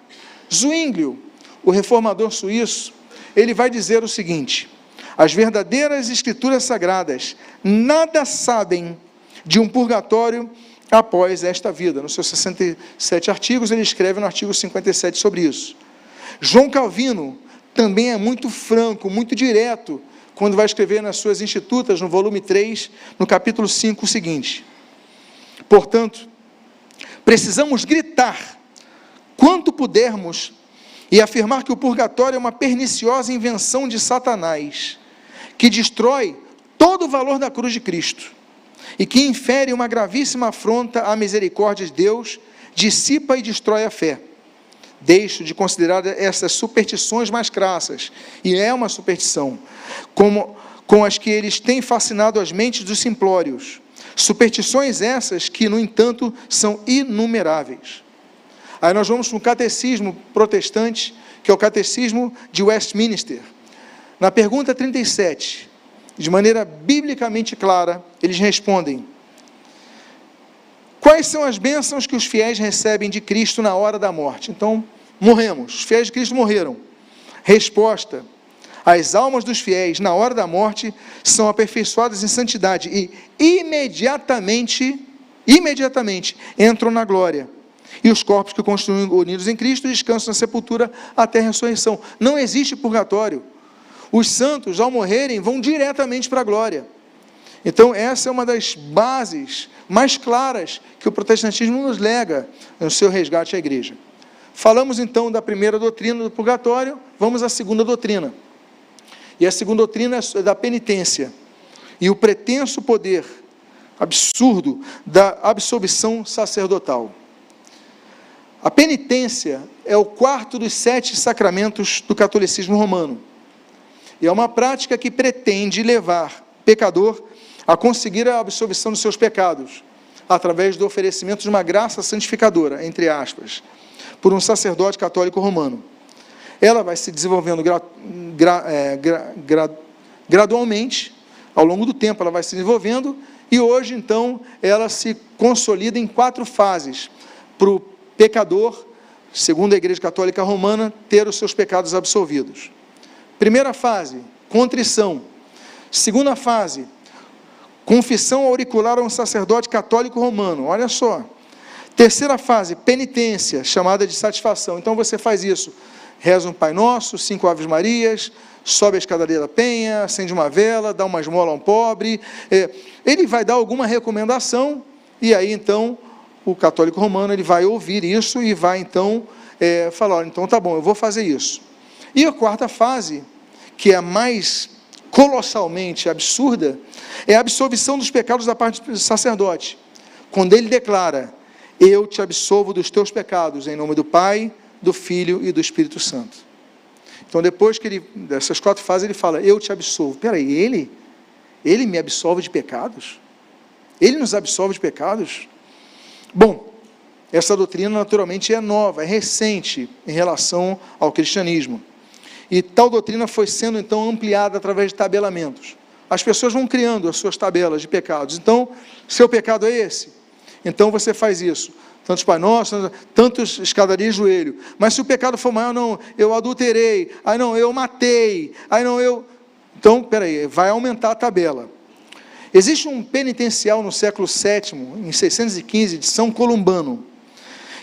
Zwinglio, o reformador suíço, ele vai dizer o seguinte: as verdadeiras escrituras sagradas nada sabem de um purgatório após esta vida. Nos seus 67 artigos, ele escreve no artigo 57 sobre isso. João Calvino também é muito franco, muito direto, quando vai escrever nas suas Institutas, no volume 3, no capítulo 5, o seguinte: portanto, precisamos gritar quanto pudermos e afirmar que o purgatório é uma perniciosa invenção de Satanás, que destrói todo o valor da cruz de Cristo, e que infere uma gravíssima afronta à misericórdia de Deus, dissipa e destrói a fé. Deixo de considerar essas superstições mais crassas, e é uma superstição, com as que eles têm fascinado as mentes dos simplórios. Superstições essas que, no entanto, são inumeráveis. Aí nós vamos para o catecismo protestante, que é o catecismo de Westminster. Na pergunta 37, de maneira biblicamente clara, eles respondem: quais são as bênçãos que os fiéis recebem de Cristo na hora da morte? Então, morremos, os fiéis de Cristo morreram. Resposta: as almas dos fiéis, na hora da morte, são aperfeiçoadas em santidade e imediatamente entram na glória. E os corpos que continuam unidos em Cristo descansam na sepultura até a ressurreição. Não existe purgatório. Os santos, ao morrerem, vão diretamente para a glória. Então, essa é uma das bases mais claras que o protestantismo nos lega no seu resgate à igreja. Falamos, então, da primeira doutrina do purgatório, vamos à segunda doutrina. E a segunda doutrina é da penitência e o pretenso poder absurdo da absolvição sacerdotal. A penitência é o quarto dos 7 sacramentos do catolicismo romano. E é uma prática que pretende levar o pecador a conseguir a absolvição dos seus pecados, através do oferecimento de uma graça santificadora, entre aspas, por um sacerdote católico romano. Ela vai se desenvolvendo gradualmente, ao longo do tempo ela vai se desenvolvendo, e hoje, então, ela se consolida em 4 fases, para o pecador, segundo a Igreja Católica Romana, ter os seus pecados absolvidos. Primeira fase, contrição. Segunda fase, confissão auricular a um sacerdote católico romano. Olha só. Terceira fase, penitência, chamada de satisfação. Então você faz isso. Reza um Pai Nosso, 5 Aves Marias, sobe a escadaria da Penha, acende uma vela, dá uma esmola a um pobre. Ele vai dar alguma recomendação, e aí então o católico romano ele vai ouvir isso e vai então falar: olha, então tá bom, eu vou fazer isso. E a quarta fase, que é a mais colossalmente absurda, é a absolvição dos pecados da parte do sacerdote, quando ele declara: eu te absolvo dos teus pecados, em nome do Pai, do Filho e do Espírito Santo. Então, depois que dessas 4 fases, ele fala: eu te absolvo. Peraí, ele me absolve de pecados? Ele nos absolve de pecados? Bom, essa doutrina naturalmente é nova, é recente em relação ao cristianismo. E tal doutrina foi sendo então ampliada através de tabelamentos. As pessoas vão criando as suas tabelas de pecados. Então, seu pecado é esse? Então você faz isso. Tantos Pai Nosso, tantos escadarias de joelho. Mas se o pecado for maior, não, eu adulterei, aí não, eu matei, aí não, eu... Então, peraí, vai aumentar a tabela. Existe um penitencial no século VII, em 615, de São Columbano.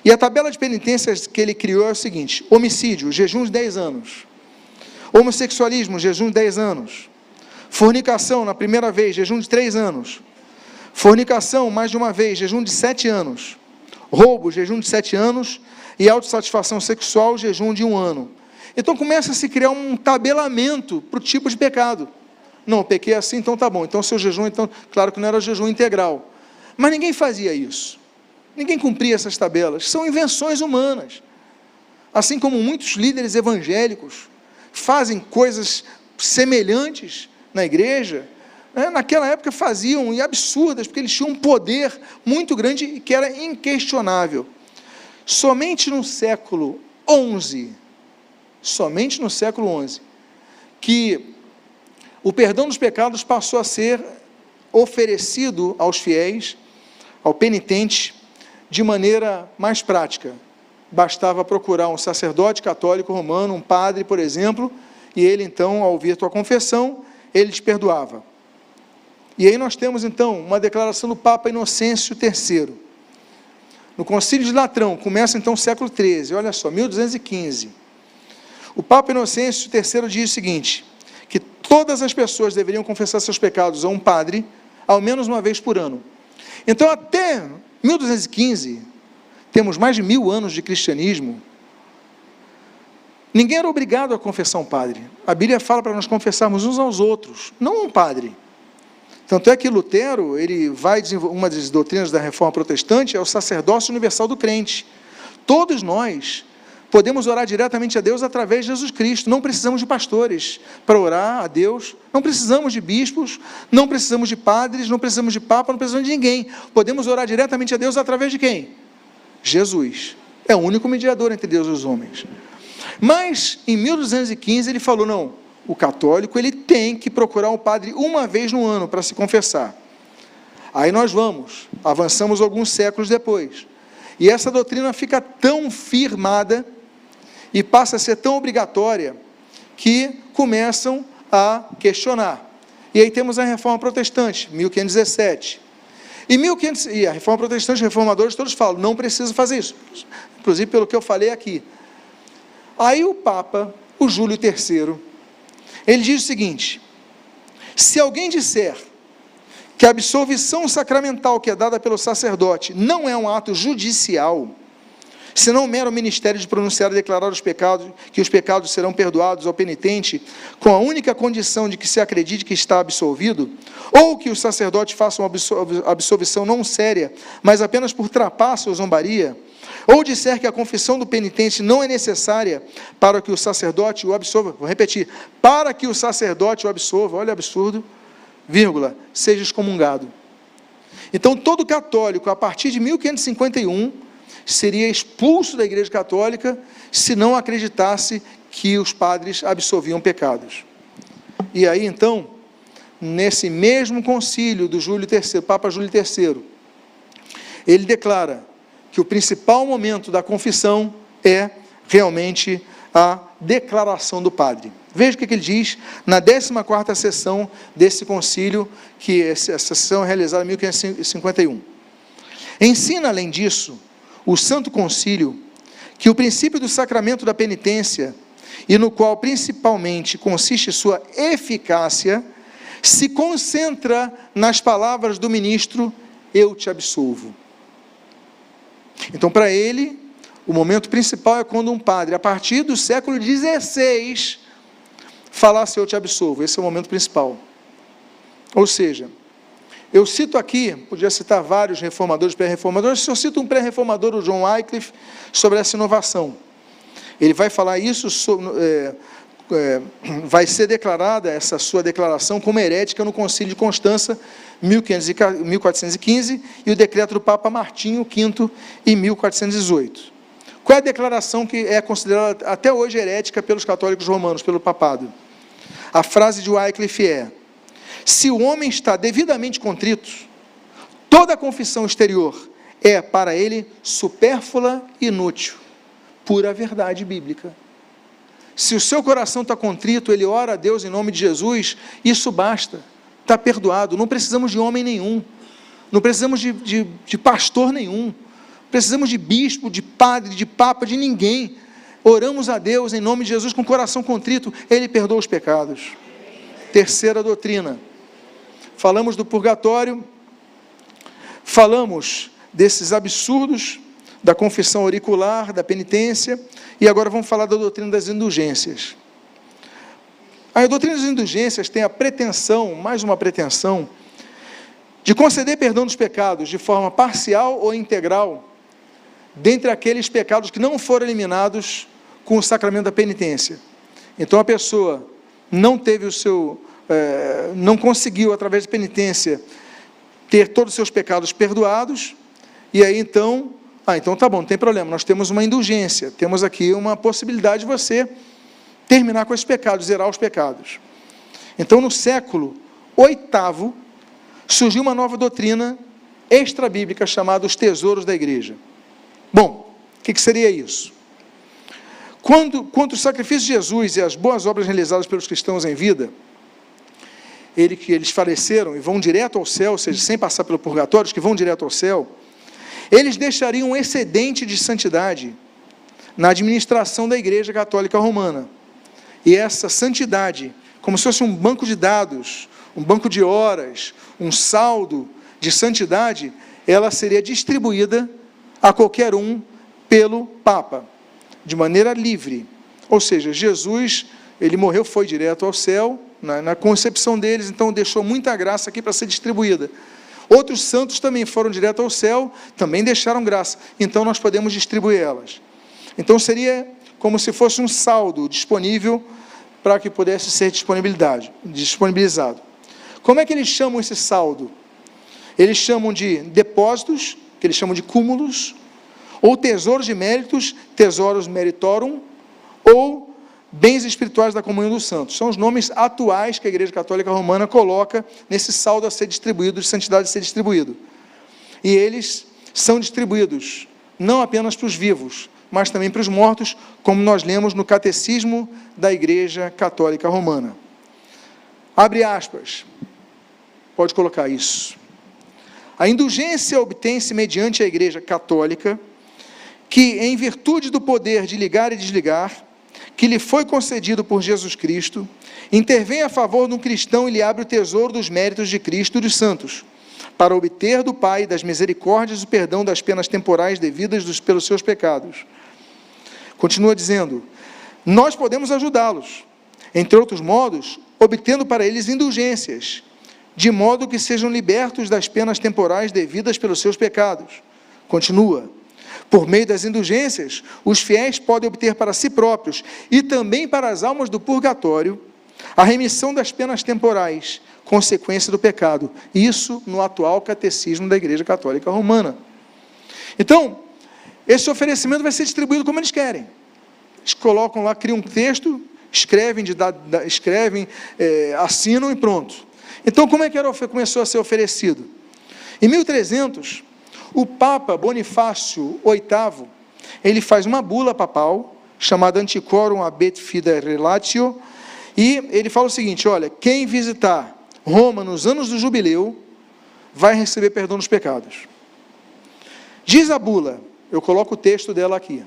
E a tabela de penitências que ele criou é o seguinte: homicídio, jejum de 10 anos. Homossexualismo, jejum de 10 anos. Fornicação, na primeira vez, jejum de 3 anos. Fornicação, mais de uma vez, jejum de 7 anos. Roubo, jejum de 7 anos. E autossatisfação sexual, jejum de 1 ano. Então começa a se criar um tabelamento para o tipo de pecado. Não, pequei assim, então tá bom. Então seu jejum, então, claro que não era jejum integral. Mas ninguém fazia isso. Ninguém cumpria essas tabelas. São invenções humanas. Assim como muitos líderes evangélicos fazem coisas semelhantes na igreja, naquela época faziam, e absurdas, porque eles tinham um poder muito grande e que era inquestionável. somente no século XI, que o perdão dos pecados passou a ser oferecido aos fiéis, ao penitente, de maneira mais prática. Bastava procurar um sacerdote católico romano, um padre, por exemplo, e ele então, ao ouvir tua confissão, ele te perdoava. E aí nós temos então uma declaração do Papa Inocêncio III. No Concílio de Latrão, começa então o século XIII, olha só, 1215. O Papa Inocêncio III diz o seguinte, que todas as pessoas deveriam confessar seus pecados a um padre, ao menos uma vez por ano. Então, até 1215, temos mais de 1000 anos de cristianismo, ninguém era obrigado a confessar um padre. A Bíblia fala para nós confessarmos uns aos outros, não um padre. Tanto é que Lutero, ele vai desenvolver, uma das doutrinas da Reforma Protestante é o sacerdócio universal do crente. Todos nós podemos orar diretamente a Deus através de Jesus Cristo, não precisamos de pastores para orar a Deus, não precisamos de bispos, não precisamos de padres, não precisamos de papa, não precisamos de ninguém, podemos orar diretamente a Deus através de quem? Jesus, é o único mediador entre Deus e os homens. Mas, em 1215, ele falou, não, o católico, ele tem que procurar um padre uma vez no ano para se confessar. Aí nós avançamos alguns séculos depois, e essa doutrina fica tão firmada, e passa a ser tão obrigatória, que começam a questionar. E aí temos a Reforma Protestante, 1517. E a Reforma Protestante, os reformadores todos falam, não precisa fazer isso. Inclusive pelo que eu falei aqui. Aí o Papa, o Júlio III, ele diz o seguinte, se alguém disser que a absolvição sacramental que é dada pelo sacerdote não é um ato judicial, senão um mero ministério de pronunciar e declarar os pecados, que os pecados serão perdoados ao penitente, com a única condição de que se acredite que está absolvido, ou que os sacerdotes façam absolvição não séria, mas apenas por trapaça ou zombaria, ou disser que a confissão do penitente não é necessária para que o sacerdote o absolva, vou repetir, para que o sacerdote o absolva, olha absurdo, vírgula, seja excomungado. Então, todo católico, a partir de 1551, seria expulso da Igreja Católica se não acreditasse que os padres absolviam pecados. E aí, então, nesse mesmo concílio do Papa Júlio III, ele declara que o principal momento da confissão é realmente a declaração do padre. Veja o que ele diz na 14ª sessão desse concílio, que essa sessão é realizada em 1551. Ensina, além disso, o Santo Concílio, que o princípio do sacramento da penitência, e no qual principalmente consiste sua eficácia, se concentra nas palavras do ministro, eu te absolvo. Então, para ele, o momento principal é quando um padre, a partir do século XVI, falasse eu te absolvo. Esse é o momento principal. Ou seja, eu cito aqui, podia citar vários reformadores, pré-reformadores, se eu cito um pré-reformador, o John Wycliffe, sobre essa inovação. Ele vai falar isso, vai ser declarada, essa sua declaração, como herética no Concílio de Constança, 1415, e o decreto do Papa Martinho V, em 1418. Qual é a declaração que é considerada até hoje herética pelos católicos romanos, pelo papado? A frase de Wycliffe é, se o homem está devidamente contrito, toda confissão exterior é para ele supérflua e inútil, pura verdade bíblica. Se o seu coração está contrito, ele ora a Deus em nome de Jesus, isso basta, está perdoado, não precisamos de homem nenhum, não precisamos de pastor nenhum, precisamos de bispo, de padre, de papa, de ninguém. Oramos a Deus em nome de Jesus com o coração contrito, Ele perdoa os pecados. Terceira doutrina, falamos do purgatório, falamos desses absurdos da confissão auricular, da penitência, e agora vamos falar da doutrina das indulgências. A doutrina das indulgências tem a pretensão, mais uma pretensão, de conceder perdão dos pecados de forma parcial ou integral, dentre aqueles pecados que não foram eliminados com o sacramento da penitência. Então a pessoa não teve não conseguiu, através de penitência, ter todos os seus pecados perdoados, e aí então Então tá bom, não tem problema, nós temos uma indulgência, temos aqui uma possibilidade de você terminar com esses pecados, zerar os pecados. Então, no século VIII, surgiu uma nova doutrina extra-bíblica chamada os tesouros da igreja. Bom, o que seria isso? Quando o sacrifício de Jesus e as boas obras realizadas pelos cristãos em vida, eles faleceram e vão direto ao céu, ou seja, sem passar pelo purgatório, os que vão direto ao céu, eles deixariam um excedente de santidade na administração da Igreja Católica Romana. E essa santidade, como se fosse um banco de dados, um banco de horas, um saldo de santidade, ela seria distribuída a qualquer um pelo Papa, de maneira livre. Ou seja, Jesus, ele morreu, foi direto ao céu, na concepção deles, então deixou muita graça aqui para ser distribuída. Outros santos também foram direto ao céu, também deixaram graça, então nós podemos distribuir elas. Então seria como se fosse um saldo disponível para que pudesse ser disponibilizado. Como é que eles chamam esse saldo? Eles chamam de depósitos, que eles chamam de cúmulos, ou tesouros de méritos, tesouros meritorum, ou bens espirituais da comunhão dos santos. São os nomes atuais que a Igreja Católica Romana coloca nesse saldo a ser distribuído, de santidade a ser distribuído. E eles são distribuídos não apenas para os vivos, mas também para os mortos, como nós lemos no Catecismo da Igreja Católica Romana. Abre aspas. Pode colocar isso. A indulgência obtém-se mediante a Igreja Católica, que, em virtude do poder de ligar e desligar, que lhe foi concedido por Jesus Cristo, intervém a favor de um cristão e lhe abre o tesouro dos méritos de Cristo e dos santos, para obter do Pai das misericórdias o perdão das penas temporais devidas pelos seus pecados. Continua dizendo, nós podemos ajudá-los, entre outros modos, obtendo para eles indulgências, de modo que sejam libertos das penas temporais devidas pelos seus pecados. Continua. Por meio das indulgências, os fiéis podem obter para si próprios e também para as almas do purgatório a remissão das penas temporais, consequência do pecado. Isso no atual catecismo da Igreja Católica Romana. Então, esse oferecimento vai ser distribuído como eles querem. Eles colocam lá, criam um texto, escrevem, assinam e pronto. Então, como é que começou a ser oferecido? Em 1300, o Papa Bonifácio VIII, ele faz uma bula papal, chamada Antiquorum Abet Fide Relatio, e ele fala o seguinte, olha, quem visitar Roma nos anos do jubileu, vai receber perdão dos pecados. Diz a bula, eu coloco o texto dela aqui,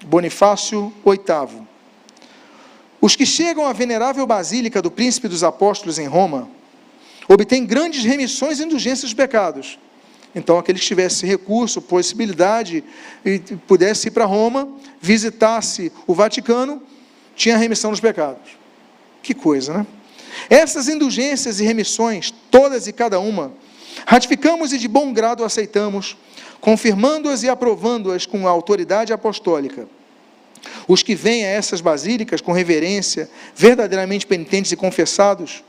Bonifácio VIII, os que chegam à venerável Basílica do Príncipe dos Apóstolos em Roma, obtêm grandes remissões e indulgências dos pecados. Então, aquele que tivesse recurso, possibilidade, e pudesse ir para Roma, visitasse o Vaticano, tinha remissão dos pecados. Que coisa, né? Essas indulgências e remissões, todas e cada uma, ratificamos e de bom grado aceitamos, confirmando-as e aprovando-as com a autoridade apostólica. Os que vêm a essas basílicas com reverência, verdadeiramente penitentes e confessados,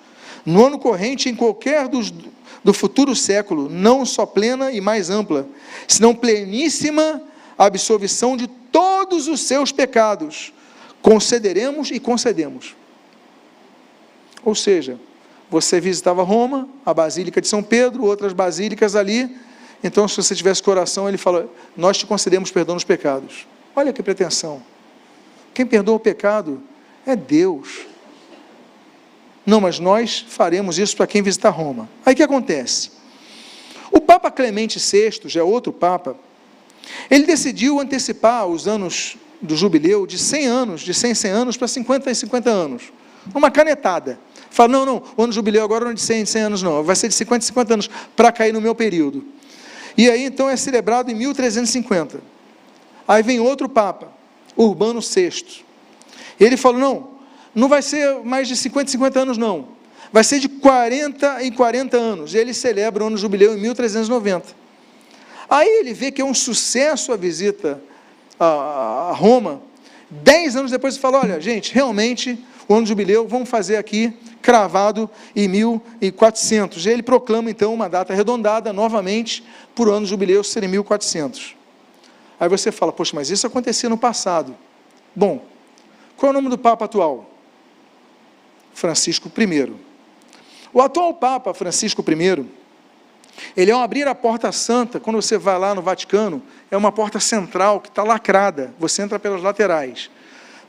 no ano corrente, em qualquer do futuro século, não só plena e mais ampla, senão pleníssima absolvição de todos os seus pecados, concederemos e concedemos. Ou seja, você visitava Roma, a Basílica de São Pedro, outras basílicas ali, então se você tivesse coração, ele fala, nós te concedemos perdão dos pecados. Olha que pretensão. Quem perdoa o pecado é Deus. Não, mas nós faremos isso para quem visitar Roma. Aí o que acontece? O Papa Clemente VI, já é outro Papa, ele decidiu antecipar os anos do jubileu de 100 anos, de 100 anos para 50 e 50 anos. Uma canetada. Fala, não, o ano do jubileu agora não é de 100 anos não, vai ser de 50 e 50 anos, para cair no meu período. E aí então é celebrado em 1350. Aí vem outro Papa, Urbano VI. Ele falou, não vai ser mais de 50 e 50 anos não, vai ser de 40 em 40 anos, e ele celebra o ano do jubileu em 1390. Aí ele vê que é um sucesso a visita a Roma, 10 anos depois ele fala, olha gente, realmente, o ano do jubileu, vamos fazer aqui, cravado em 1400, e ele proclama então uma data arredondada, novamente, por ano do jubileu ser em 1400. Aí você fala, poxa, mas isso acontecia no passado. Bom, qual é o nome do Papa atual? Francisco I. O atual Papa, Francisco I, ele, ao abrir a porta santa, quando você vai lá no Vaticano, é uma porta central que está lacrada, você entra pelas laterais,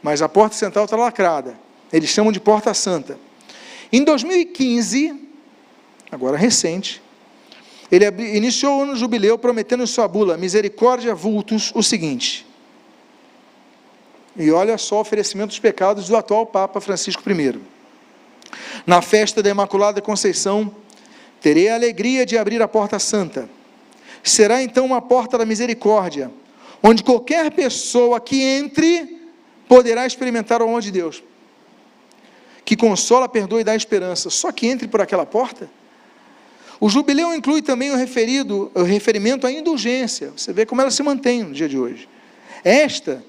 mas a porta central está lacrada, eles chamam de porta santa. Em 2015, agora recente, ele iniciou o ano jubileu prometendo em sua bula, Misericórdia Vultus, o seguinte, e olha só o oferecimento dos pecados do atual Papa Francisco I. Na festa da Imaculada Conceição, terei a alegria de abrir a porta santa. Será então uma porta da misericórdia, onde qualquer pessoa que entre, poderá experimentar o amor de Deus, que consola, perdoa e dá esperança. Só que entre por aquela porta. O jubileu inclui também o referimento à indulgência. Você vê como ela se mantém no dia de hoje. Esta,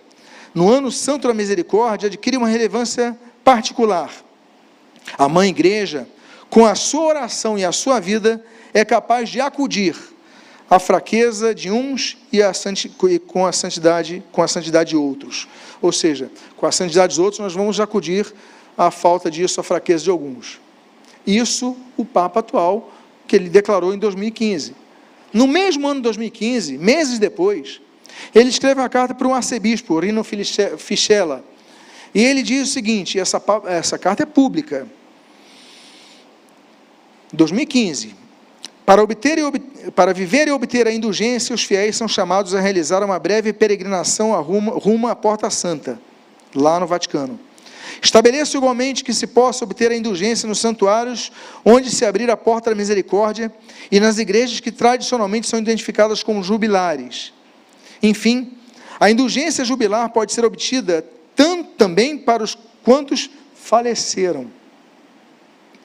no ano santo da misericórdia, adquire uma relevância particular. A Mãe Igreja, com a sua oração e a sua vida, é capaz de acudir à fraqueza de uns e com a santidade de outros. Ou seja, com a santidade dos outros, nós vamos acudir à falta disso, à fraqueza de alguns. Isso, o Papa atual, que ele declarou em 2015. No mesmo ano de 2015, meses depois, ele escreve uma carta para um arcebispo, Rino Fischella, e ele diz o seguinte, essa carta é pública, 2015, para viver e obter a indulgência, os fiéis são chamados a realizar uma breve peregrinação rumo à Porta Santa, lá no Vaticano. Estabeleço igualmente que se possa obter a indulgência nos santuários, onde se abrir a porta da misericórdia, e nas igrejas que tradicionalmente são identificadas como jubilares. Enfim, a indulgência jubilar pode ser obtida também para os quantos faleceram.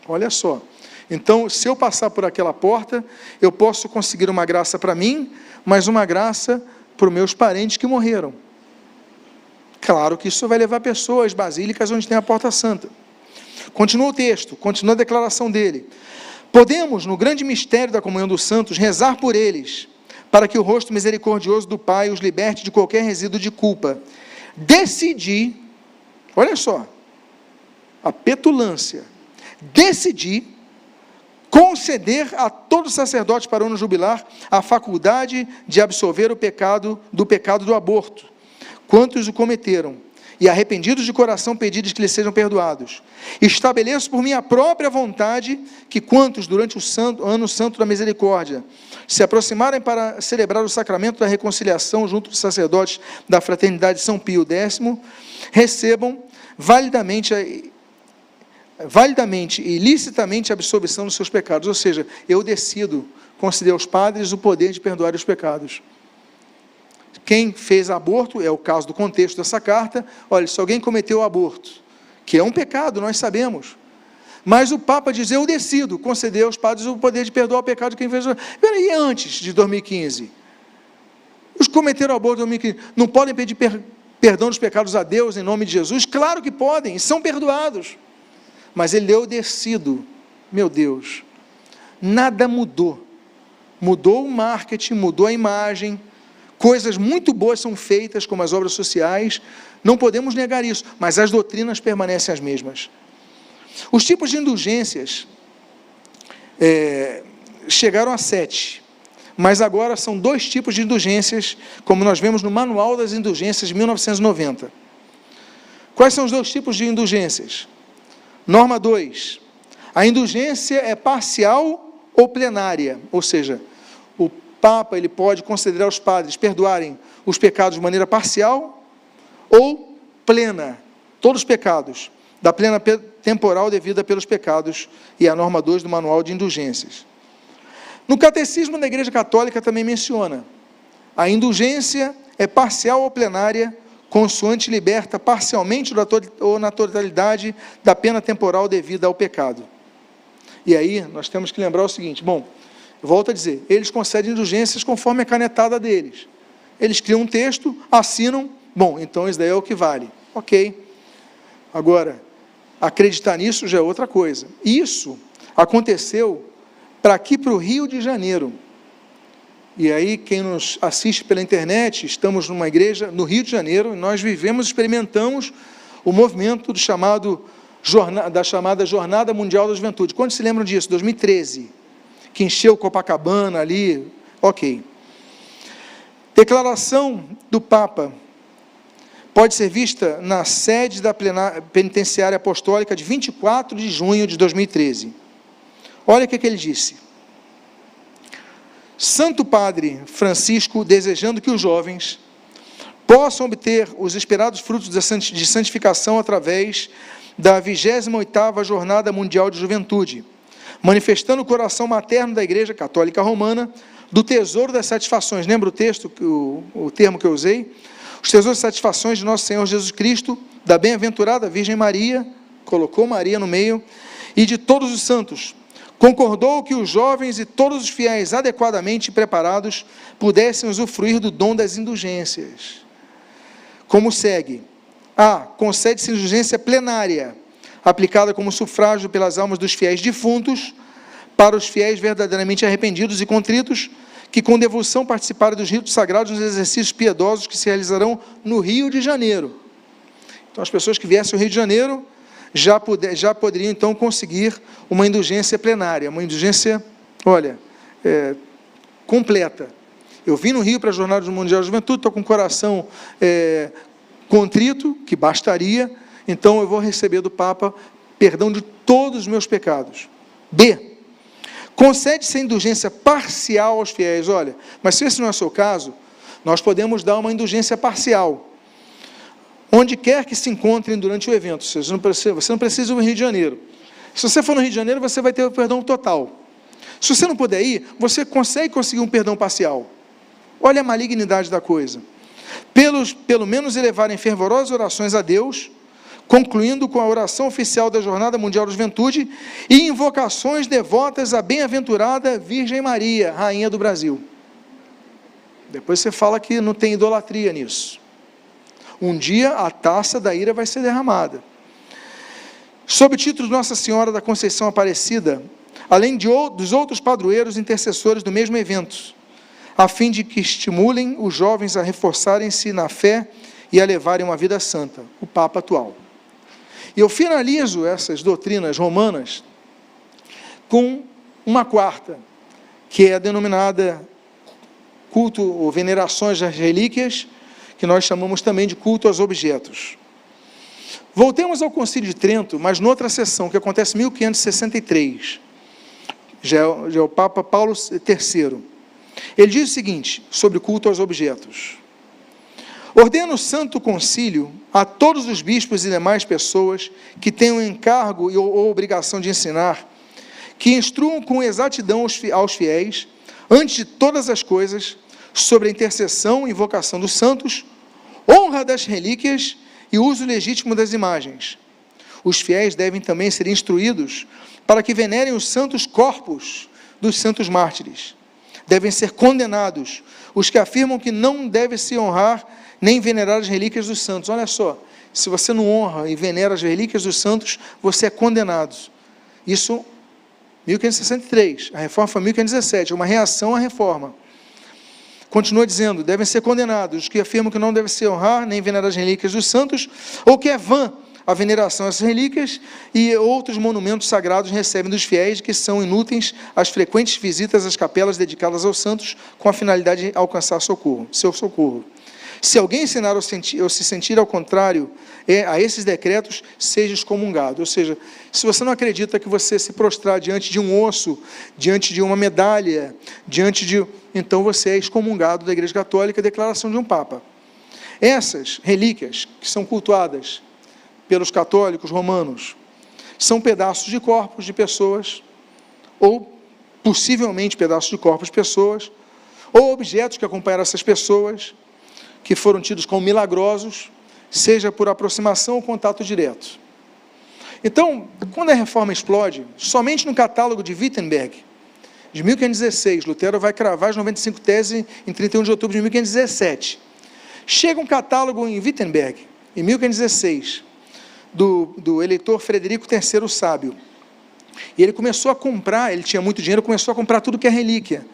Olha só. Então, se eu passar por aquela porta, eu posso conseguir uma graça para mim, mas uma graça para os meus parentes que morreram. Claro que isso vai levar pessoas basílicas onde tem a porta santa. Continua o texto, continua a declaração dele. Podemos, no grande mistério da comunhão dos santos, rezar por eles, para que o rosto misericordioso do Pai os liberte de qualquer resíduo de culpa. Decidi, olha só, a petulância, decidi conceder a todo sacerdote para o ano jubilar a faculdade de absolver o pecado do aborto, quantos o cometeram, e arrependidos de coração pedidos que lhes sejam perdoados. Estabeleço por minha própria vontade que quantos, durante o ano santo da misericórdia, se aproximarem para celebrar o sacramento da reconciliação junto dos sacerdotes da Fraternidade São Pio X, recebam validamente e licitamente a absolvição dos seus pecados. Ou seja, eu decido conceder aos padres o poder de perdoar os pecados. Quem fez aborto, é o caso do contexto dessa carta, olha, se alguém cometeu aborto, que é um pecado, nós sabemos, mas o Papa diz, eu decido conceder aos padres o poder de perdoar o pecado de quem fez. Peraí, antes de 2015, os que cometeram aborto em 2015, não podem pedir perdão dos pecados a Deus em nome de Jesus? Claro que podem, são perdoados, mas ele, eu decido, meu Deus, nada mudou, mudou o marketing, mudou a imagem, coisas muito boas são feitas, como as obras sociais, não podemos negar isso, mas as doutrinas permanecem as mesmas. Os tipos de indulgências chegaram a 7, mas agora são 2 tipos de indulgências, como nós vemos no Manual das Indulgências de 1990. Quais são os 2 tipos de indulgências? Norma 2, a indulgência é parcial ou plenária, ou seja, o Papa ele pode considerar aos padres perdoarem os pecados de maneira parcial ou plena, todos os pecados, da plena temporal devida pelos pecados, e a norma 2 do Manual de Indulgências. No Catecismo da Igreja Católica também menciona, a indulgência é parcial ou plenária, consoante liberta parcialmente ou na totalidade da pena temporal devida ao pecado. E aí nós temos que lembrar o seguinte, bom, volto a dizer, eles concedem indulgências conforme a canetada deles. Eles criam um texto, assinam, bom, então isso daí é o que vale. Ok. Agora, acreditar nisso já é outra coisa. Isso aconteceu para aqui, para o Rio de Janeiro. E aí, quem nos assiste pela internet, estamos numa igreja no Rio de Janeiro, e nós experimentamos o movimento da chamada Jornada Mundial da Juventude. Quando se lembram disso? 2013, que encheu Copacabana ali, ok. Declaração do Papa pode ser vista na sede da Penitenciária Apostólica de 24 de junho de 2013. Olha o que ele disse. Santo Padre Francisco, desejando que os jovens possam obter os esperados frutos de santificação através da 28ª Jornada Mundial de Juventude, manifestando o coração materno da Igreja Católica Romana do tesouro das satisfações. Lembra o texto, o termo que eu usei? Os tesouros e satisfações de nosso Senhor Jesus Cristo, da bem-aventurada Virgem Maria, colocou Maria no meio, e de todos os santos. Concordou que os jovens e todos os fiéis adequadamente preparados pudessem usufruir do dom das indulgências. Como segue: A. Concede-se indulgência plenária, aplicada como sufrágio pelas almas dos fiéis defuntos, para os fiéis verdadeiramente arrependidos e contritos, que com devoção participaram dos ritos sagrados nos exercícios piedosos que se realizarão no Rio de Janeiro. Então, as pessoas que viessem ao Rio de Janeiro já poderiam, então, conseguir uma indulgência plenária, uma indulgência, completa. Eu vim no Rio para a Jornada Mundial da Juventude, estou com o coração contrito, que bastaria, então eu vou receber do Papa perdão de todos os meus pecados. B. Concede-se a indulgência parcial aos fiéis. Mas se esse não é o seu caso, nós podemos dar uma indulgência parcial, onde quer que se encontrem durante o evento. Você não precisa ir no Rio de Janeiro. Se você for no Rio de Janeiro, você vai ter o perdão total. Se você não puder ir, você conseguir um perdão parcial. Olha a malignidade da coisa. Pelo menos elevarem fervorosas orações a Deus, concluindo com a oração oficial da Jornada Mundial da Juventude e invocações devotas à bem-aventurada Virgem Maria, Rainha do Brasil. Depois você fala que não tem idolatria nisso. Um dia a taça da ira vai ser derramada. Sob o título de Nossa Senhora da Conceição Aparecida, além dos outros padroeiros intercessores do mesmo evento, a fim de que estimulem os jovens a reforçarem-se na fé e a levarem uma vida santa, o Papa atual. E eu finalizo essas doutrinas romanas com uma quarta, que é a denominada culto ou venerações das relíquias, que nós chamamos também de culto aos objetos. Voltemos ao Concílio de Trento, mas noutra sessão, que acontece em 1563, já é o Papa Paulo III. Ele diz o seguinte, sobre o culto aos objetos: ordena o Santo Concílio a todos os bispos e demais pessoas que tenham encargo ou obrigação de ensinar, que instruam com exatidão aos fiéis, antes de todas as coisas, sobre a intercessão e invocação dos santos, honra das relíquias e uso legítimo das imagens. Os fiéis devem também ser instruídos para que venerem os santos corpos dos santos mártires. Devem ser condenados os que afirmam que não deve se honrar nem venerar as relíquias dos santos. Olha só, se você não honra e venera as relíquias dos santos, você é condenado. Isso, 1563, a reforma foi 1517, uma reação à reforma. Continua dizendo, devem ser condenados os que afirmam que não deve se honrar nem venerar as relíquias dos santos, ou que é vã a veneração a essas relíquias, e outros monumentos sagrados recebem dos fiéis, que são inúteis as frequentes visitas às capelas dedicadas aos santos, com a finalidade de alcançar seu socorro. Se alguém ensinar ou se sentir ao contrário a esses decretos, seja excomungado. Ou seja, se você não acredita que você se prostrar diante de um osso, diante de uma medalha, então você é excomungado da Igreja Católica, declaração de um Papa. Essas relíquias que são cultuadas pelos católicos romanos são pedaços de corpos de pessoas, ou possivelmente pedaços de corpos de pessoas, ou objetos que acompanharam essas pessoas, que foram tidos como milagrosos, seja por aproximação ou contato direto. Então, quando a reforma explode, somente no catálogo de Wittenberg, de 1516, Lutero vai cravar as 95 teses em 31 de outubro de 1517. Chega um catálogo em Wittenberg, em 1516, do eleitor Frederico III o Sábio. E ele começou a comprar, ele tinha muito dinheiro, começou a comprar tudo que é relíquia.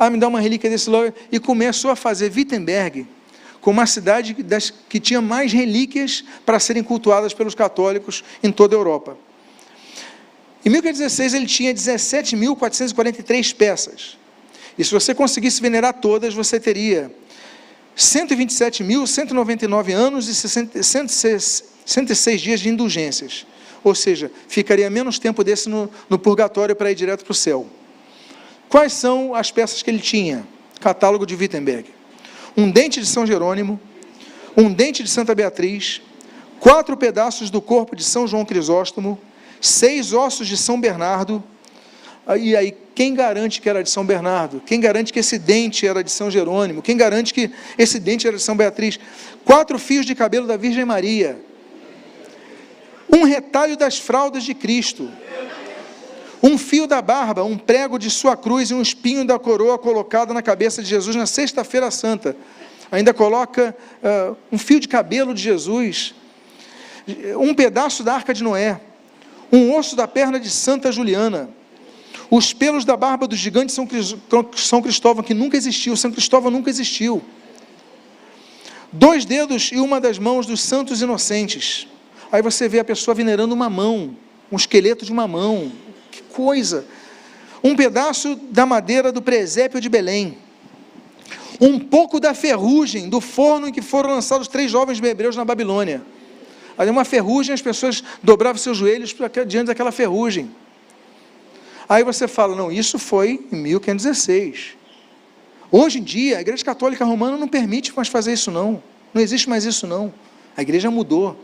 me dá uma relíquia desse logo, e começou a fazer Wittenberg como uma cidade que tinha mais relíquias para serem cultuadas pelos católicos em toda a Europa. Em 1516 ele tinha 17.443 peças, e se você conseguisse venerar todas, você teria 127.199 anos e 106 dias de indulgências, ou seja, ficaria menos tempo desse no purgatório para ir direto para o céu. Quais são as peças que ele tinha? Catálogo de Wittenberg. Um dente de São Jerônimo, um dente de Santa Beatriz, 4 pedaços do corpo de São João Crisóstomo, 6 ossos de São Bernardo. E aí, quem garante que era de São Bernardo? Quem garante que esse dente era de São Jerônimo? Quem garante que esse dente era de São Beatriz? 4 fios de cabelo da Virgem Maria, um retalho das fraldas de Cristo, um fio da barba, um prego de sua cruz e um espinho da coroa colocado na cabeça de Jesus na Sexta-feira Santa. Ainda coloca um fio de cabelo de Jesus, um pedaço da Arca de Noé, um osso da perna de Santa Juliana, os pelos da barba do gigante São Cristóvão, que nunca existiu. São Cristóvão nunca existiu. 2 dedos e uma das mãos dos santos inocentes. Aí você vê a pessoa venerando uma mão, um esqueleto de uma mão. Que coisa! Um pedaço da madeira do presépio de Belém, um pouco da ferrugem do forno em que foram lançados 3 jovens hebreus na Babilônia. Ali uma ferrugem, as pessoas dobravam seus joelhos diante daquela ferrugem. Aí você fala, não, isso foi em 1516. Hoje em dia, a Igreja Católica Romana não permite mais fazer isso não existe mais isso não. A igreja mudou.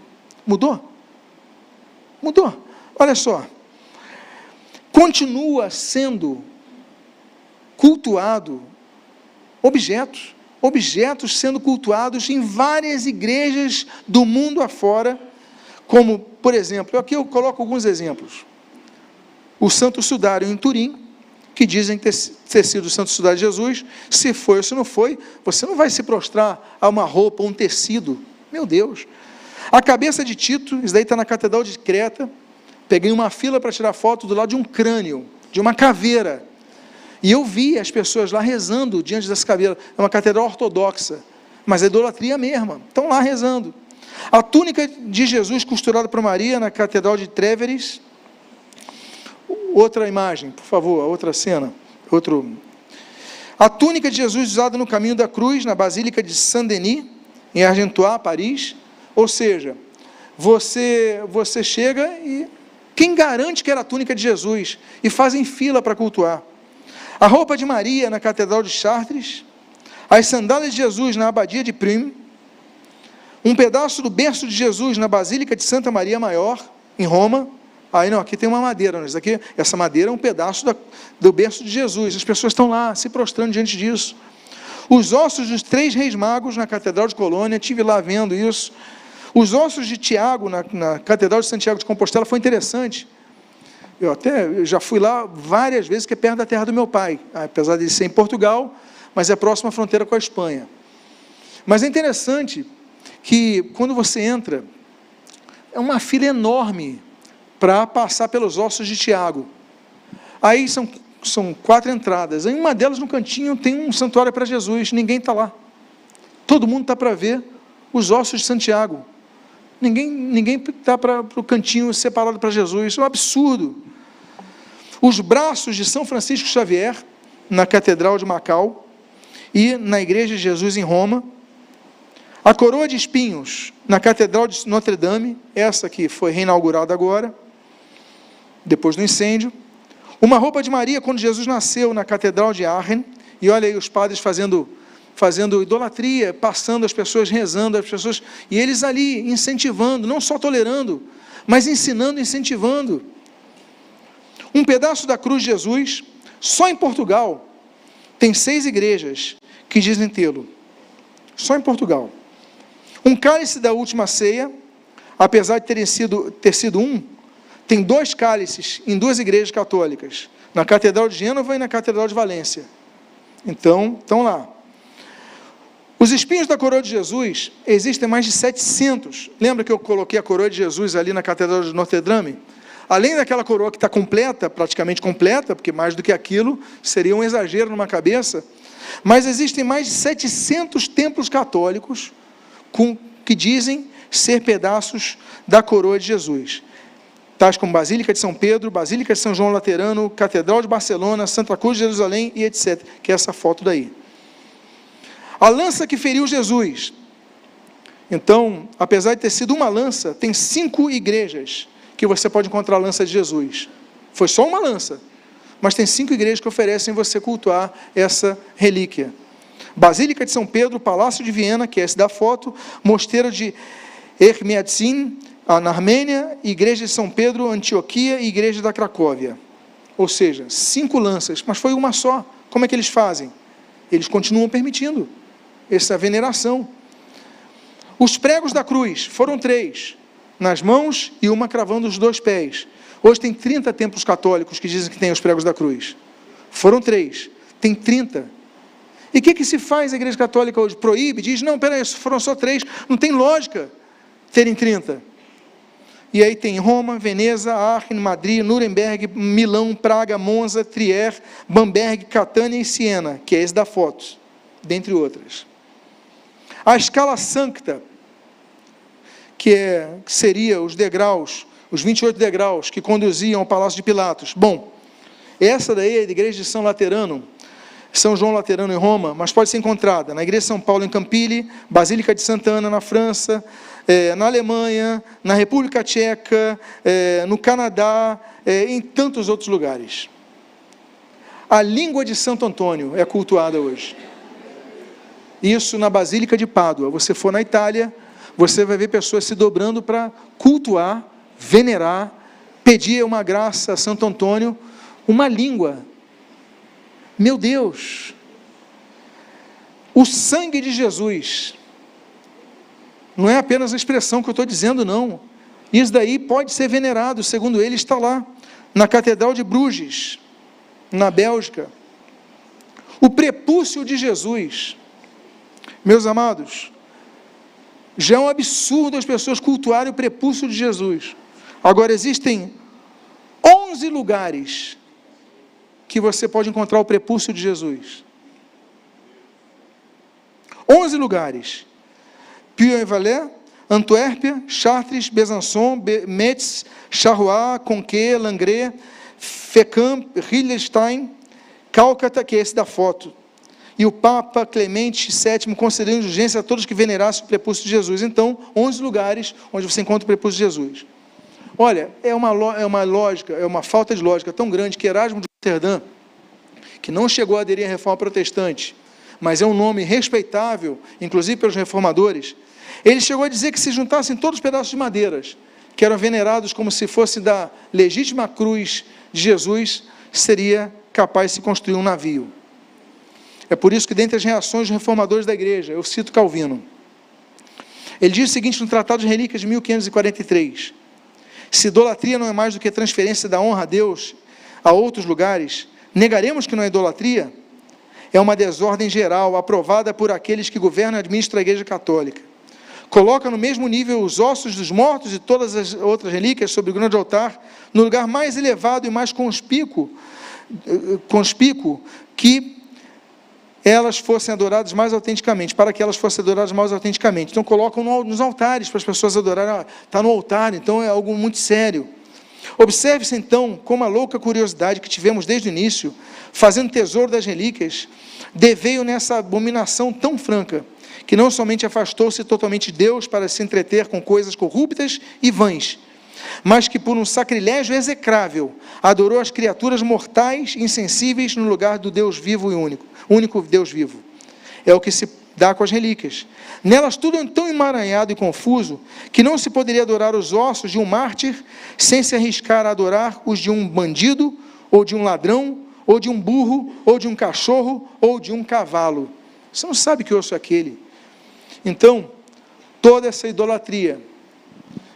Olha só, continua sendo cultuado objetos sendo cultuados em várias igrejas do mundo afora, como, por exemplo, aqui eu coloco alguns exemplos. O Santo Sudário em Turim, que dizem ter sido o Santo Sudário de Jesus. Se foi ou se não foi, você não vai se prostrar a uma roupa, um tecido. Meu Deus! A cabeça de Tito, isso daí está na Catedral de Creta. Peguei uma fila para tirar foto do lado de um crânio, de uma caveira. E eu vi as pessoas lá rezando diante dessa caveira. É uma catedral ortodoxa, mas é idolatria mesma. Estão lá rezando. A túnica de Jesus costurada por Maria na Catedral de Trèveris. Outra imagem, por favor, a outra cena. A túnica de Jesus usada no caminho da cruz, na Basílica de Saint-Denis, em Argentois, Paris. Ou seja, você chega e quem garante que era a túnica de Jesus? E fazem fila para cultuar. A roupa de Maria na Catedral de Chartres, as sandálias de Jesus na Abadia de Prim, um pedaço do berço de Jesus na Basílica de Santa Maria Maior, em Roma. Aí não, aqui tem uma madeira, essa madeira é um pedaço do berço de Jesus. As pessoas estão lá se prostrando diante disso. Os ossos dos 3 reis magos na Catedral de Colônia, estive lá vendo isso. Os ossos de Tiago na Catedral de Santiago de Compostela, foi interessante. Eu já fui lá várias vezes, que é perto da terra do meu pai, apesar de ser em Portugal, mas é próxima à fronteira com a Espanha. Mas é interessante que quando você entra, é uma fila enorme para passar pelos ossos de Tiago. Aí são 4 entradas. Em uma delas, no cantinho, tem um santuário para Jesus. Ninguém está lá. Todo mundo está para ver os ossos de Santiago. Ninguém está para o cantinho separado para Jesus. Isso é um absurdo. Os braços de São Francisco Xavier, na Catedral de Macau, e na Igreja de Jesus em Roma. A coroa de espinhos, na Catedral de Notre Dame, essa que foi reinaugurada agora, depois do incêndio. Uma roupa de Maria, quando Jesus nasceu, na Catedral de Aachen, e olha aí os padres fazendo idolatria, passando as pessoas, rezando as pessoas, e eles ali incentivando, não só tolerando, mas ensinando, incentivando. Um pedaço da cruz de Jesus, só em Portugal, tem 6 igrejas que dizem tê-lo. Só em Portugal. Um cálice da última ceia, apesar de ter sido um, tem 2 cálices em 2 igrejas católicas, na Catedral de Gênova e na Catedral de Valência. Então, estão lá. Os espinhos da coroa de Jesus, existem mais de 700. Lembra que eu coloquei a coroa de Jesus ali na Catedral de Notre Dame? além daquela coroa que está completa, praticamente completa, porque mais do que aquilo seria um exagero numa cabeça, mas existem mais de 700 templos católicos que dizem ser pedaços da coroa de Jesus, tais como Basílica de São Pedro, Basílica de São João Laterano, Catedral de Barcelona, Santa Cruz de Jerusalém e etc., que é essa foto daí. A lança que feriu Jesus. Então, apesar de ter sido uma lança, tem 5 igrejas que você pode encontrar a lança de Jesus. Foi só uma lança, mas tem 5 igrejas que oferecem você cultuar essa relíquia. Basílica de São Pedro, Palácio de Viena, que é esse da foto, Mosteiro de Ermiadzin, na Armênia, Igreja de São Pedro, Antioquia e Igreja da Cracóvia. Ou seja, 5 lanças, mas foi uma só. Como é que eles fazem? Eles continuam permitindo essa veneração. Os pregos da cruz foram 3, nas mãos e uma cravando os 2 pés. Hoje tem 30 templos católicos que dizem que tem os pregos da cruz. Foram 3, tem 30. E o que se faz a Igreja Católica hoje? Proíbe, diz, não, peraí, foram só 3, não tem lógica terem 30. E aí tem Roma, Veneza, Aachen, Madrid, Nuremberg, Milão, Praga, Monza, Trier, Bamberg, Catânia e Siena, que é esse da foto, dentre outras. A escala sancta, que seria os degraus, os 28 degraus que conduziam ao Palácio de Pilatos. Bom, essa daí é a Igreja de São Laterano, São João Laterano em Roma, mas pode ser encontrada na Igreja de São Paulo em Campilli, Basílica de Santa Ana na França, na Alemanha, na República Tcheca, no Canadá, em tantos outros lugares. A língua de Santo Antônio é cultuada hoje. Isso na Basílica de Pádua. Você for na Itália, você vai ver pessoas se dobrando para cultuar, venerar, pedir uma graça a Santo Antônio, uma língua. Meu Deus! O sangue de Jesus não é apenas a expressão que eu estou dizendo, não. Isso daí pode ser venerado, segundo ele, está lá, na Catedral de Bruges, na Bélgica. O prepúcio de Jesus. Meus amados, já é um absurdo as pessoas cultuarem o prepúcio de Jesus. Agora, existem 11 lugares que você pode encontrar o prepúcio de Jesus. 11 lugares. Puy-en-Velay, Antuérpia, Chartres, Besançon, Metz, Charleroi, Conquet, Langres, Fécamp, Hildesheim, Cálcata, que é esse da foto. E o Papa Clemente VII concedeu indulgência a todos que venerassem o prepúcio de Jesus. Então, 11 lugares onde você encontra o prepúcio de Jesus. Olha, é uma lógica, é uma falta de lógica tão grande que Erasmo de Roterdã, que não chegou a aderir à reforma protestante, mas é um nome respeitável, inclusive pelos reformadores, ele chegou a dizer que se juntassem todos os pedaços de madeiras, que eram venerados como se fosse da legítima cruz de Jesus, seria capaz de se construir um navio. É por isso que, dentre as reações dos reformadores da igreja, eu cito Calvino. Ele diz o seguinte no Tratado de Relíquias de 1543, se idolatria não é mais do que transferência da honra a Deus a outros lugares, negaremos que não é idolatria? É uma desordem geral, aprovada por aqueles que governam e administram a Igreja Católica. Coloca no mesmo nível os ossos dos mortos e todas as outras relíquias sobre o grande altar, no lugar mais elevado e mais conspícuo que elas fossem adoradas mais autenticamente, para que elas fossem adoradas mais autenticamente. Então colocam nos altares para as pessoas adorarem. Está no altar, então é algo muito sério. Observe-se então como a louca curiosidade que tivemos desde o início, fazendo tesouro das relíquias, deveio nessa abominação tão franca, que não somente afastou-se totalmente de Deus para se entreter com coisas corruptas e vãs, mas que por um sacrilégio execrável, adorou as criaturas mortais e insensíveis no lugar do Deus vivo e único Deus vivo. É o que se dá com as relíquias. Nelas tudo é tão emaranhado e confuso, que não se poderia adorar os ossos de um mártir, sem se arriscar a adorar os de um bandido, ou de um ladrão, ou de um burro, ou de um cachorro, ou de um cavalo. Você não sabe que osso é aquele. Então, toda essa idolatria,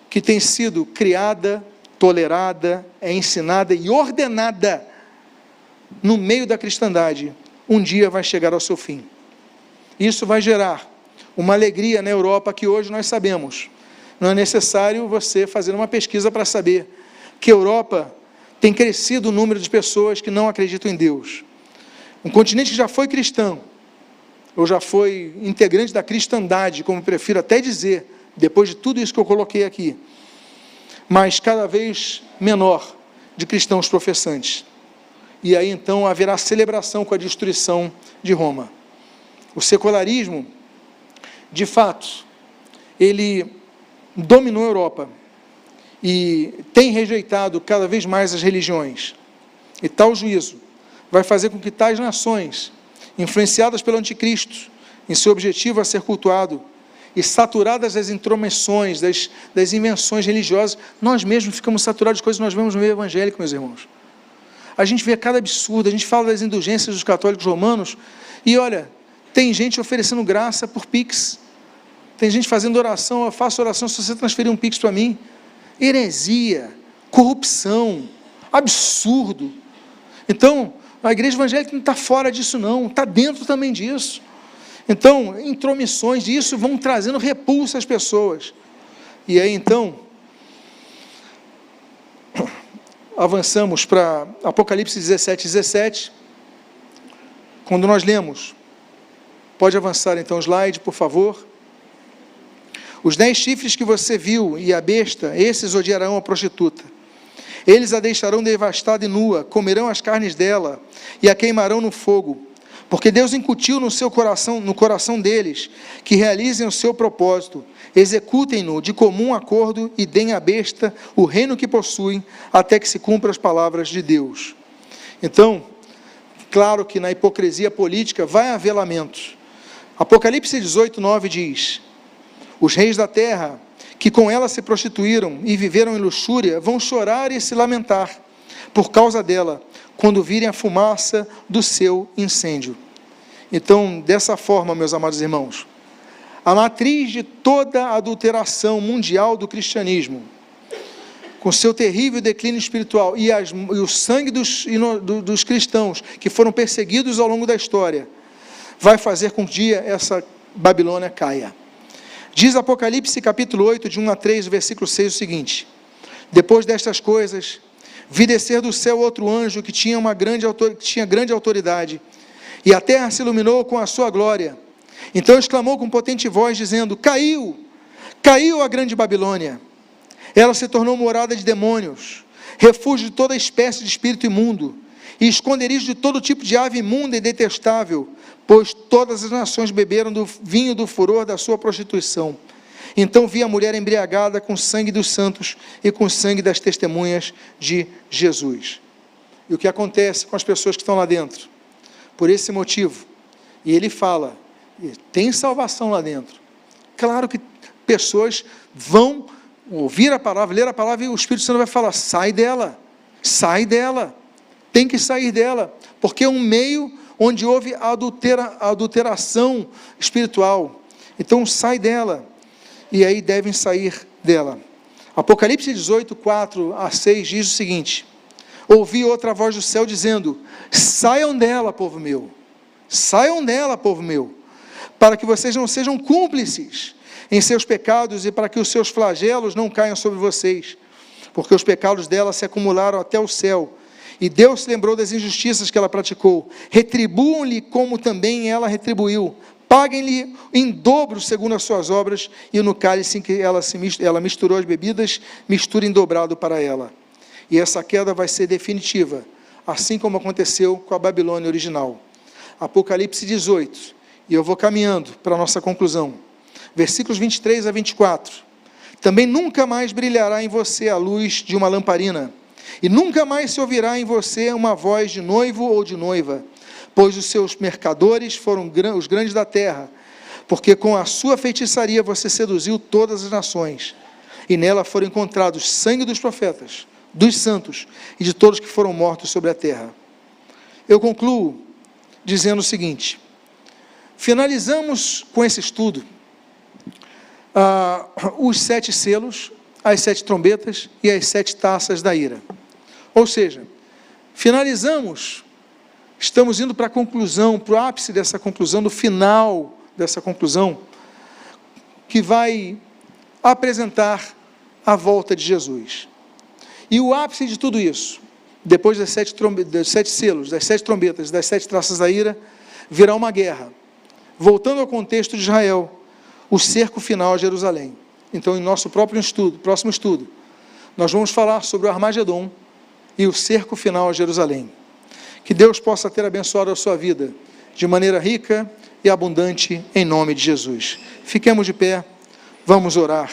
que tem sido criada, tolerada, ensinada e ordenada no meio da cristandade, um dia vai chegar ao seu fim. Isso vai gerar uma alegria na Europa que hoje nós sabemos. Não é necessário você fazer uma pesquisa para saber que a Europa tem crescido o número de pessoas que não acreditam em Deus. Um continente que já foi cristão, ou já foi integrante da cristandade, como eu prefiro até dizer, depois de tudo isso que eu coloquei aqui, mas cada vez menor de cristãos professantes. E aí então haverá celebração com a destruição de Roma. O secularismo, de fato, ele dominou a Europa e tem rejeitado cada vez mais as religiões. E tal juízo vai fazer com que tais nações, influenciadas pelo anticristo, em seu objetivo a ser cultuado, e saturadas das intromissões, das invenções religiosas, nós mesmos ficamos saturados de coisas que nós vemos no meio evangélico, meus irmãos. A gente vê cada absurdo, a gente fala das indulgências dos católicos romanos, e olha, tem gente oferecendo graça por Pix, tem gente fazendo oração, eu faço oração se você transferir um Pix para mim. Heresia, corrupção, absurdo. Então, a igreja evangélica não está fora disso não, está dentro também disso. Então, intromissões disso vão trazendo repulsa às pessoas. E aí então, avançamos para Apocalipse 17, quando nós lemos, pode avançar então o slide, por favor. Os 10 chifres que você viu e a besta, esses odiarão a prostituta. Eles a deixarão devastada e nua, comerão as carnes dela e a queimarão no fogo, porque Deus incutiu no coração deles, que realizem o seu propósito, executem-no de comum acordo e deem à besta o reino que possuem, até que se cumpram as palavras de Deus. Então, claro que na hipocrisia política vai haver lamentos. Apocalipse 18:9 diz: os reis da terra, que com ela se prostituíram e viveram em luxúria, vão chorar e se lamentar por causa dela, quando virem a fumaça do seu incêndio. Então, dessa forma, meus amados irmãos, a matriz de toda a adulteração mundial do cristianismo, com seu terrível declínio espiritual e o sangue dos cristãos que foram perseguidos ao longo da história, vai fazer com que um dia essa Babilônia caia. Diz Apocalipse capítulo 8, de 1 a 3, versículo 6, o seguinte: depois destas coisas, vi descer do céu outro anjo que tinha grande autoridade, e a terra se iluminou com a sua glória. Então exclamou com potente voz, dizendo: caiu a grande Babilônia. Ela se tornou morada de demônios, refúgio de toda espécie de espírito imundo, e esconderijo de todo tipo de ave imunda e detestável, pois todas as nações beberam do vinho do furor da sua prostituição. Então vi a mulher embriagada com o sangue dos santos e com o sangue das testemunhas de Jesus. E o que acontece com as pessoas que estão lá dentro? Por esse motivo, e ele fala, tem salvação lá dentro. Claro que pessoas vão ouvir a palavra, ler a palavra, e o Espírito Santo vai falar: sai dela, tem que sair dela, porque é um meio onde houve a adulteração espiritual. Então sai dela, e aí devem sair dela. Apocalipse 18, 4 a 6 diz o seguinte: ouvi outra voz do céu dizendo: saiam dela, povo meu, para que vocês não sejam cúmplices em seus pecados e para que os seus flagelos não caiam sobre vocês, porque os pecados dela se acumularam até o céu, e Deus se lembrou das injustiças que ela praticou. Retribuam-lhe como também ela retribuiu, paguem-lhe em dobro segundo as suas obras, e no cálice em que ela misturou as bebidas, misturem dobrado para ela. E essa queda vai ser definitiva, assim como aconteceu com a Babilônia original. Apocalipse 18, e eu vou caminhando para a nossa conclusão. Versículos 23 a 24. Também nunca mais brilhará em você a luz de uma lamparina, e nunca mais se ouvirá em você uma voz de noivo ou de noiva, pois os seus mercadores foram os grandes da terra, porque com a sua feitiçaria você seduziu todas as nações, e nela foram encontrados sangue dos profetas, dos santos e de todos que foram mortos sobre a terra. Eu concluo dizendo o seguinte: finalizamos com esse estudo os 7 selos, as 7 trombetas e as 7 taças da ira. Ou seja, finalizamos, estamos indo para a conclusão, para o ápice dessa conclusão, do final dessa conclusão, que vai apresentar a volta de Jesus. E o ápice de tudo isso, depois dos 7 selos, das 7 trombetas, das 7 traças da ira, virá uma guerra. Voltando ao contexto de Israel, o cerco final a Jerusalém. Então, em nosso próximo estudo, nós vamos falar sobre o Armagedon e o cerco final a Jerusalém. Que Deus possa ter abençoado a sua vida de maneira rica e abundante, em nome de Jesus. Fiquemos de pé, vamos orar.